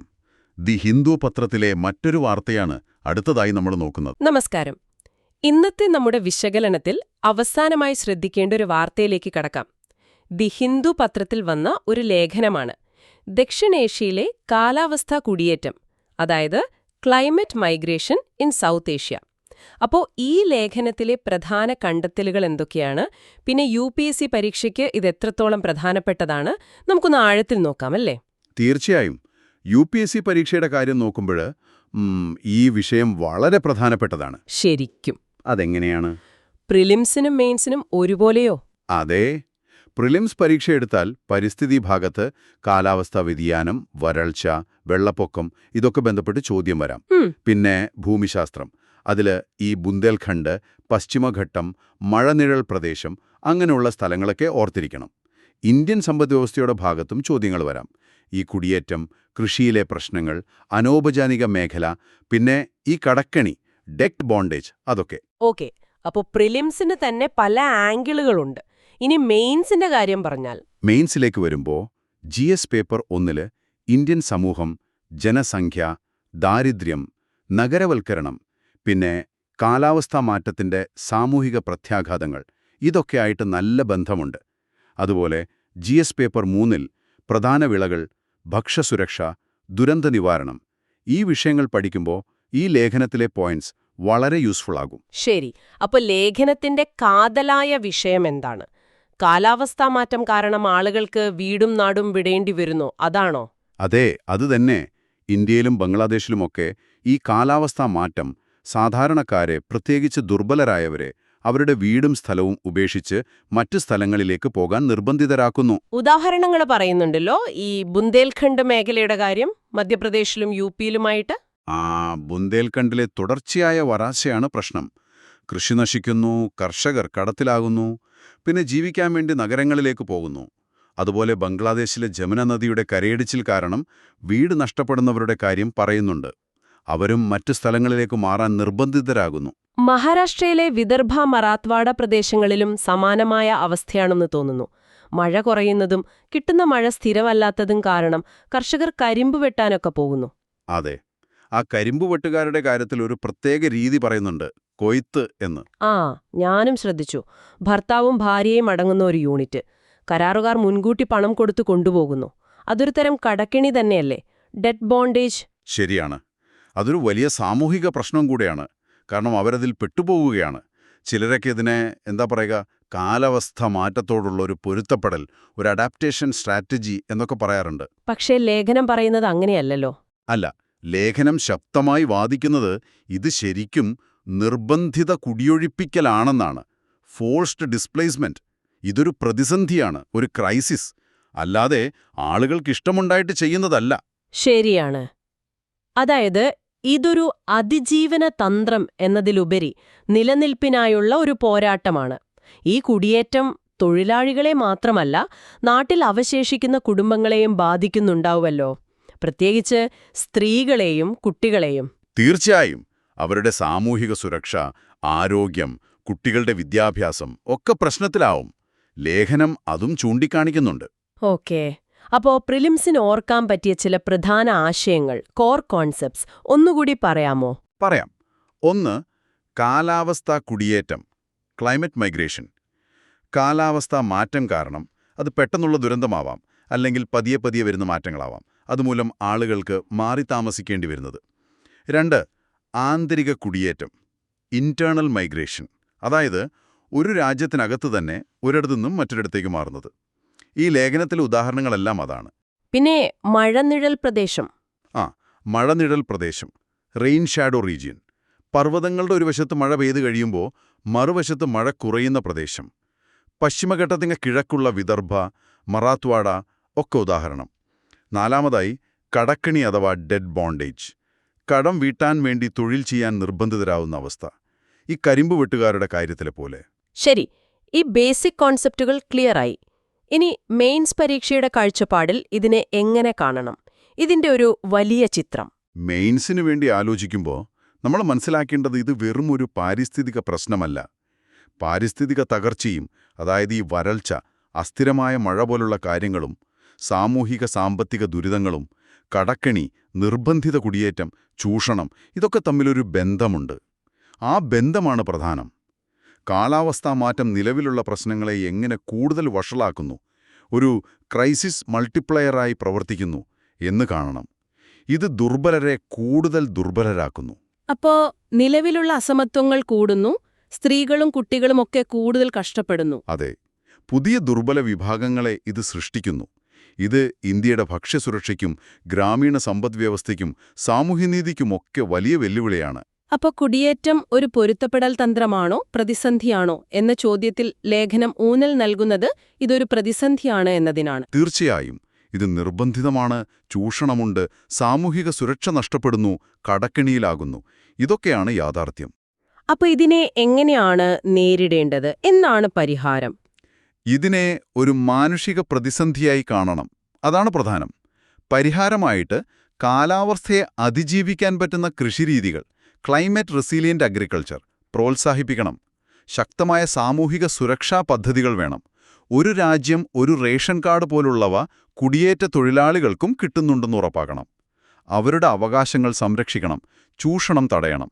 ദി ഹിന്ദു പത്രത്തിലെ മറ്റൊരു വാർത്തയാണ് അടുത്തതായി നമ്മൾ നോക്കുന്നത്. നമസ്കാരം. ഇന്നത്തെ നമ്മുടെ വിശകലനത്തിൽ അവസാനമായി ശ്രദ്ധിക്കേണ്ട ഒരു വാർത്തയിലേക്ക് കടക്കാം. ദി ഹിന്ദു പത്രത്തിൽ വന്ന ഒരു ലേഖനമാണ്. ദക്ഷിണേഷ്യയിലെ കാലാവസ്ഥാ കുടിയേറ്റം, അതായത് climate migration in south Asia. അപ്പോൾ ഈ ലേഖനത്തിലെ പ്രധാന കണ്ടെത്തലുകൾ എന്തൊക്കെയാണ്? പിന്നെ UPSC പരീക്ഷയ്ക്ക് ഇത് എത്രത്തോളം പ്രധാനപ്പെട്ടതാണ്? നമുക്കൊന്ന് ആഴത്തിൽ നോക്കാം, അല്ലേ? തീർച്ചയായും. UPSC പരീക്ഷയുടെ കാര്യം നോക്കുമ്പോൾ ഈ വിഷയം വളരെ പ്രധാനപ്പെട്ടതാണ്. ശരിക്കും. അതെങ്ങനെയാണ്? പ്രിലിംസിനും മെയിൻസിനും ഒരുപോലെയോ? അതെ. പ്രിലിംസ് പരീക്ഷ എടുത്താൽ പരിസ്ഥിതി ഭാഗത്ത് കാലാവസ്ഥാ വ്യതിയാനം, വരൾച്ച, വെള്ളപ്പൊക്കം ഇതൊക്കെ ബന്ധപ്പെട്ട് ചോദ്യം വരാം. പിന്നെ ഭൂമിശാസ്ത്രം, അതിൽ ഈ ബുന്ദേൽഖണ്ഡ്, പശ്ചിമഘട്ടം, മഴനിഴൽ പ്രദേശം അങ്ങനെയുള്ള സ്ഥലങ്ങളൊക്കെ ഓർത്തിരിക്കണം. ഇന്ത്യൻ സമ്പദ്വ്യവസ്ഥയുടെ ഭാഗത്തും ചോദ്യങ്ങൾ വരാം. ഈ കുടിയേറ്റം, കൃഷിയിലെ പ്രശ്നങ്ങൾ, അനൗപചാരിക മേഖല, പിന്നെ ഈ കടക്കണി, ഡെറ്റ് ബോണ്ടേജ്, അതൊക്കെ. ഓക്കെ, അപ്പോൾ പ്രിലിംസിന് തന്നെ പല ആംഗിളുകളുണ്ട്. ഇനി മെയിൻസിന്റെ കാര്യം പറഞ്ഞാൽ മെയിൻസിലേക്ക് വരുമ്പോൾ GS പേപ്പർ 1 ഇന്ത്യൻ സമൂഹം, ജനസംഖ്യ, ദാരിദ്ര്യം, നഗരവൽക്കരണം, പിന്നെ കാലാവസ്ഥാ മാറ്റത്തിന്റെ സാമൂഹിക പ്രത്യാഘാതങ്ങൾ, ഇതൊക്കെയായിട്ട് നല്ല ബന്ധമുണ്ട്. അതുപോലെ GS പേപ്പർ 3 പ്രധാന വിളകൾ, ഭക്ഷ്യസുരക്ഷ, ദുരന്ത നിവാരണം, ഈ വിഷയങ്ങൾ പഠിക്കുമ്പോൾ ഈ ലേഖനത്തിലെ പോയിന്റ്സ് വളരെ യൂസ്ഫുൾ ആകും. ശരി, അപ്പോൾ ലേഖനത്തിന്റെ കാതലായ വിഷയം എന്താണ്? കാലാവസ്ഥാ മാറ്റം കാരണം ആളുകൾക്ക് വീടും നാടും വിടേണ്ടി വരുന്നു, അതാണോ? അതെ, അതുതന്നെ. ഇന്ത്യയിലും ബംഗ്ലാദേശിലുമൊക്കെ ഈ കാലാവസ്ഥാ മാറ്റം സാധാരണക്കാരെ, പ്രത്യേകിച്ച് ദുർബലരായവരെ, അവരുടെ വീടും സ്ഥലവും ഉപേക്ഷിച്ച് മറ്റു സ്ഥലങ്ങളിലേക്ക് പോകാൻ നിർബന്ധിതരാക്കുന്നു. ഉദാഹരണങ്ങൾ പറയുന്നുണ്ടല്ലോ, ഈ ബുന്ദേൽഖണ്ഡ് മേഖലയുടെ കാര്യം, മധ്യപ്രദേശിലും UP-യിലുമായിട്ട്. ബുന്ദേൽഖണ്ഡിലെ തുടർച്ചയായ വരൾച്ചയാണ് പ്രശ്നം. കൃഷി നശിക്കുന്നു, കർഷകർ കടത്തിലാകുന്നു, പിന്നെ ജീവിക്കാൻ വേണ്ടി നഗരങ്ങളിലേക്ക് പോകുന്നു. അതുപോലെ ബംഗ്ലാദേശിലെ ജമുന നദിയുടെ കരയിടിച്ചിൽ കാരണം വീട് നഷ്ടപ്പെടുന്നവരുടെ കാര്യം പറയുന്നുണ്ട്. അവരും മറ്റു സ്ഥലങ്ങളിലേക്ക് മാറാൻ നിർബന്ധിതരാകുന്നു. മഹാരാഷ്ട്രയിലെ വിദർഭ, മറാത്ത്വാഡ പ്രദേശങ്ങളിലും സമാനമായ അവസ്ഥയാണെന്ന് തോന്നുന്നു. മഴ കുറയുന്നതും കിട്ടുന്ന മഴ സ്ഥിരമല്ലാത്തതും കാരണം കർഷകർ കരിമ്പ് വെട്ടാനൊക്കെ പോകുന്നു. അതെ, ആ കരിമ്പ് വെട്ടുകാരുടെ കാര്യത്തിൽ ഒരു പ്രത്യേക രീതി പറയുന്നുണ്ട്, കൊയ്ത്ത് എന്ന്. ഞാനും ശ്രദ്ധിച്ചു. ഭർത്താവും ഭാര്യയും അടങ്ങുന്ന ഒരു യൂണിറ്റ്. കരാറുകാർ മുൻകൂട്ടി പണം കൊടുത്തു കൊണ്ടുപോകുന്നു. അതൊരു തരം കടക്കിണി തന്നെയല്ലേ? Debt bondage. ശരിയാണ്. അതൊരു വലിയ സാമൂഹിക പ്രശ്നം കൂടെയാണ്. കാരണം അവരതിൽ പെട്ടുപോവുകയാണ്. ചിലരൊക്കെ ഇതിനെ എന്താ പറയുക, കാലാവസ്ഥ മാറ്റത്തോടുള്ള ഒരു പൊരുത്തപ്പെടൽ, ഒരു അഡാപ്റ്റേഷൻ സ്ട്രാറ്റജി എന്നൊക്കെ പറയാറുണ്ട്. പക്ഷേ ലേഖനം പറയുന്നത് അങ്ങനെയല്ലല്ലോ. അല്ല, ലേഖനം ശക്തമായി വാദിക്കുന്നത് ഇത് ശരിക്കും നിർബന്ധിത കുടിയൊഴിപ്പിക്കലാണെന്നാണ്. Forced displacement. ഇതൊരു പ്രതിസന്ധിയാണ്, ഒരു ക്രൈസിസ്. അല്ലാതെ ആളുകൾക്കിഷ്ടമുണ്ടായിട്ട് ചെയ്യുന്നതല്ല. ശരിയാണ്. അതായത് ഇതൊരു അതിജീവന തന്ത്രം എന്നതിലുപരി നിലനിൽപ്പിനായുള്ള ഒരു പോരാട്ടമാണ്. ഈ കുടിയേറ്റം തൊഴിലാളികളെ മാത്രമല്ല, നാട്ടിൽ അവശേഷിക്കുന്ന കുടുംബങ്ങളെയും ബാധിക്കുന്നുണ്ടാവുമല്ലോ, പ്രത്യേകിച്ച് സ്ത്രീകളെയും കുട്ടികളെയും. തീർച്ചയായും. അവരുടെ സാമൂഹിക സുരക്ഷ, ആരോഗ്യം, കുട്ടികളുടെ വിദ്യാഭ്യാസം ഒക്കെ പ്രശ്നത്തിലാവും. ലേഖനം അതും ചൂണ്ടിക്കാണിക്കുന്നുണ്ട്. ഓക്കേ, അപ്പോൾ പ്രിലിംസിന് ഓർക്കാൻ പറ്റിയ ചില പ്രധാന ആശയങ്ങൾ, കോർ കോൺസെപ്റ്റ്സ് ഒന്നുകൂടി പറയാമോ? പറയാം. 1. കാലാവസ്ഥാ കുടിയേറ്റം, ക്ലൈമറ്റ് മൈഗ്രേഷൻ. കാലാവസ്ഥാ മാറ്റം കാരണം അത് പെട്ടെന്നുള്ള ദുരന്തമാവാം, അല്ലെങ്കിൽ പതിയെ പതിയെ വരുന്ന മാറ്റങ്ങളാവാം. അതുമൂലം ആളുകൾക്ക് മാറി താമസിക്കേണ്ടി വരുന്നത്. 2. ആന്തരിക കുടിയേറ്റം, ഇന്റേണൽ മൈഗ്രേഷൻ. അതായത് ഒരു രാജ്യത്തിനകത്ത് തന്നെ ഒരിടത്തു നിന്നും മറ്റൊരിടത്തേക്ക് മാറുന്നത്. ഈ ലേഖനത്തിലെ ഉദാഹരണങ്ങളെല്ലാം അതാണ്. പിന്നെ മഴനിഴൽ പ്രദേശം. മഴനിഴൽ പ്രദേശം, റെയിൻ ഷാഡോ റീജിയൻ. പർവ്വതങ്ങളുടെ ഒരു വശത്ത് മഴ പെയ്തു കഴിയുമ്പോൾ മറുവശത്ത് മഴ കുറയുന്ന പ്രദേശം. പശ്ചിമഘട്ടത്തിന് കിഴക്കുള്ള വിദർഭ, മറാത്ത്വാഡ ഒക്കെ ഉദാഹരണം. 4. കടക്കണി അഥവാ ഡെഡ് ബോണ്ടേജ്. കടം വീട്ടാൻ വേണ്ടി തൊഴിൽ ചെയ്യാൻ നിർബന്ധിതരാവുന്ന അവസ്ഥ. ഈ കരിമ്പ് വെട്ടുകാരുടെ കാര്യത്തിലെ പോലെ. ശരി, ഈ ബേസിക് കോൺസെപ്റ്റുകൾ ക്ലിയറായി. ഇനി മെയിൻസ് പരീക്ഷയുടെ കാഴ്ചപ്പാടിൽ ഇതിനെ എങ്ങനെ കാണണം? ഇതിന്റെ ഒരു വലിയ ചിത്രം. മെയിൻസിനു വേണ്ടി ആലോചിക്കുമ്പോൾ നമ്മൾ മനസ്സിലാക്കേണ്ടത് ഇത് വെറും ഒരു പാരിസ്ഥിതിക പ്രശ്നമല്ല. പാരിസ്ഥിതിക തകർച്ചയും, അതായത് ഈ വരൾച്ച, അസ്ഥിരമായ മഴ പോലുള്ള കാര്യങ്ങളും, സാമൂഹിക സാമ്പത്തിക ദുരിതങ്ങളും, കടക്കണി, നിർബന്ധിത കുടിയേറ്റം, ചൂഷണം, ഇതൊക്കെ തമ്മിലൊരു ബന്ധമുണ്ട്. ആ ബന്ധമാണ് പ്രധാനം. കാലാവസ്ഥാ മാറ്റം നിലവിലുള്ള പ്രശ്നങ്ങളെ എങ്ങനെ കൂടുതൽ വഷളാക്കുന്നു, ഒരു ക്രൈസിസ് മൾട്ടിപ്ലയറായി പ്രവർത്തിക്കുന്നു എന്ന് കാണണം. ഇത് ദുർബലരെ കൂടുതൽ ദുർബലരാക്കുന്നു. അപ്പോ നിലവിലുള്ള അസമത്വങ്ങൾ കൂടുന്നു, സ്ത്രീകളും കുട്ടികളുമൊക്കെ കൂടുതൽ കഷ്ടപ്പെടുന്നു. അതെ, പുതിയ ദുർബല വിഭാഗങ്ങളെ ഇത് സൃഷ്ടിക്കുന്നു. ഇത് ഇന്ത്യയുടെ ഭക്ഷ്യസുരക്ഷയ്ക്കും ഗ്രാമീണ സമ്പദ്വ്യവസ്ഥയ്ക്കും സാമൂഹ്യനീതിക്കുമൊക്കെ വലിയ വെല്ലുവിളിയാണ്. അപ്പോൾ കുടിയേറ്റം ഒരു പൊരുത്തപ്പെടൽ തന്ത്രമാണോ പ്രതിസന്ധിയാണോ എന്ന ചോദ്യത്തിൽ ലേഖനം ഊന്നൽ നൽകുന്നത് ഇതൊരു പ്രതിസന്ധിയാണ് എന്നതിനാണ്. തീർച്ചയായും. ഇത് നിർബന്ധിതമാണ്, ചൂഷണമുണ്ട്, സാമൂഹിക സുരക്ഷ നഷ്ടപ്പെടുന്നു, കടക്കെണിയിലാകുന്നു. ഇതൊക്കെയാണ് യാഥാർത്ഥ്യം. അപ്പോൾ ഇതിനെ എങ്ങനെയാണ് നേരിടേണ്ടത്? എന്നാണ് പരിഹാരം? ഇതിനെ ഒരു മാനുഷിക പ്രതിസന്ധിയായി കാണണം. അതാണ് പ്രധാനം. പരിഹാരമായിട്ട് കാലാവസ്ഥയെ അതിജീവിക്കാൻ പറ്റുന്ന കൃഷിരീതികൾ, ക്ലൈമറ്റ് റെസിലിയന്റ് അഗ്രികൾച്ചർ പ്രോത്സാഹിപ്പിക്കണം. ശക്തമായ സാമൂഹിക സുരക്ഷാ പദ്ധതികൾ വേണം. ഒരു രാജ്യം ഒരു റേഷൻ കാർഡ് പോലുള്ളവ കുടിയേറ്റ തൊഴിലാളികൾക്കും കിട്ടുന്നുണ്ടെന്ന് ഉറപ്പാക്കണം. അവരുടെ അവകാശങ്ങൾ സംരക്ഷിക്കണം, ചൂഷണം തടയണം.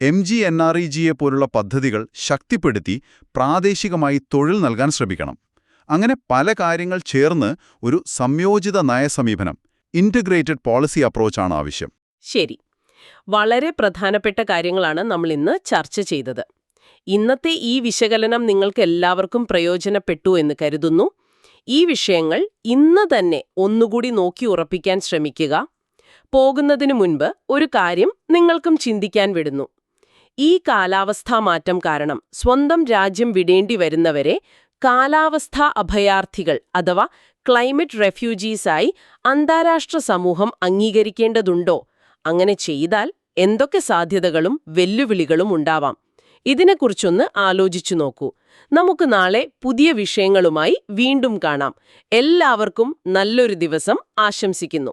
MGNREGA പോലുള്ള പദ്ധതികൾ ശക്തിപ്പെടുത്തി പ്രാദേശികമായി തൊഴിൽ നൽകാൻ ശ്രമിക്കണം. അങ്ങനെ പല കാര്യങ്ങൾ ചേർന്ന് ഒരു സംയോജിത നയസമീപനം, ഇൻ്റഗ്രേറ്റഡ് പോളിസി അപ്രോച്ചാണ് ആവശ്യം. ശരി, വളരെ പ്രധാനപ്പെട്ട കാര്യങ്ങളാണ് നമ്മൾ ഇന്ന് ചർച്ച ചെയ്തത്. ഇന്നത്തെ ഈ വിശകലനം നിങ്ങൾക്ക് എല്ലാവർക്കും പ്രയോജനപ്പെട്ടു എന്ന് കരുതുന്നു. ഈ വിഷയങ്ങൾ ഇന്ന് തന്നെ ഒന്നുകൂടി നോക്കി ഉറപ്പിക്കാൻ ശ്രമിക്കുക. പോകുന്നതിനു മുൻപ് ഒരു കാര്യം നിങ്ങൾക്കും ചിന്തിക്കാൻ വിടുന്നു. ഈ കാലാവസ്ഥാ മാറ്റം കാരണം സ്വന്തം രാജ്യം വിടേണ്ടി വരുന്നവരെ കാലാവസ്ഥാ അഭയാർത്ഥികൾ അഥവാ ക്ലൈമറ്റ് റെഫ്യൂജീസായി അന്താരാഷ്ട്ര സമൂഹം അംഗീകരിക്കേണ്ടതുണ്ടോ? അങ്ങനെ ചെയ്താൽ എന്തൊക്കെ സാധ്യതകളും വെല്ലുവിളികളും ഉണ്ടാവാം? ഇതിനെക്കുറിച്ചൊന്ന് ആലോചിച്ചു നോക്കൂ. നമുക്ക് നാളെ പുതിയ വിഷയങ്ങളുമായി വീണ്ടും കാണാം. എല്ലാവർക്കും നല്ലൊരു ദിവസം ആശംസിക്കുന്നു.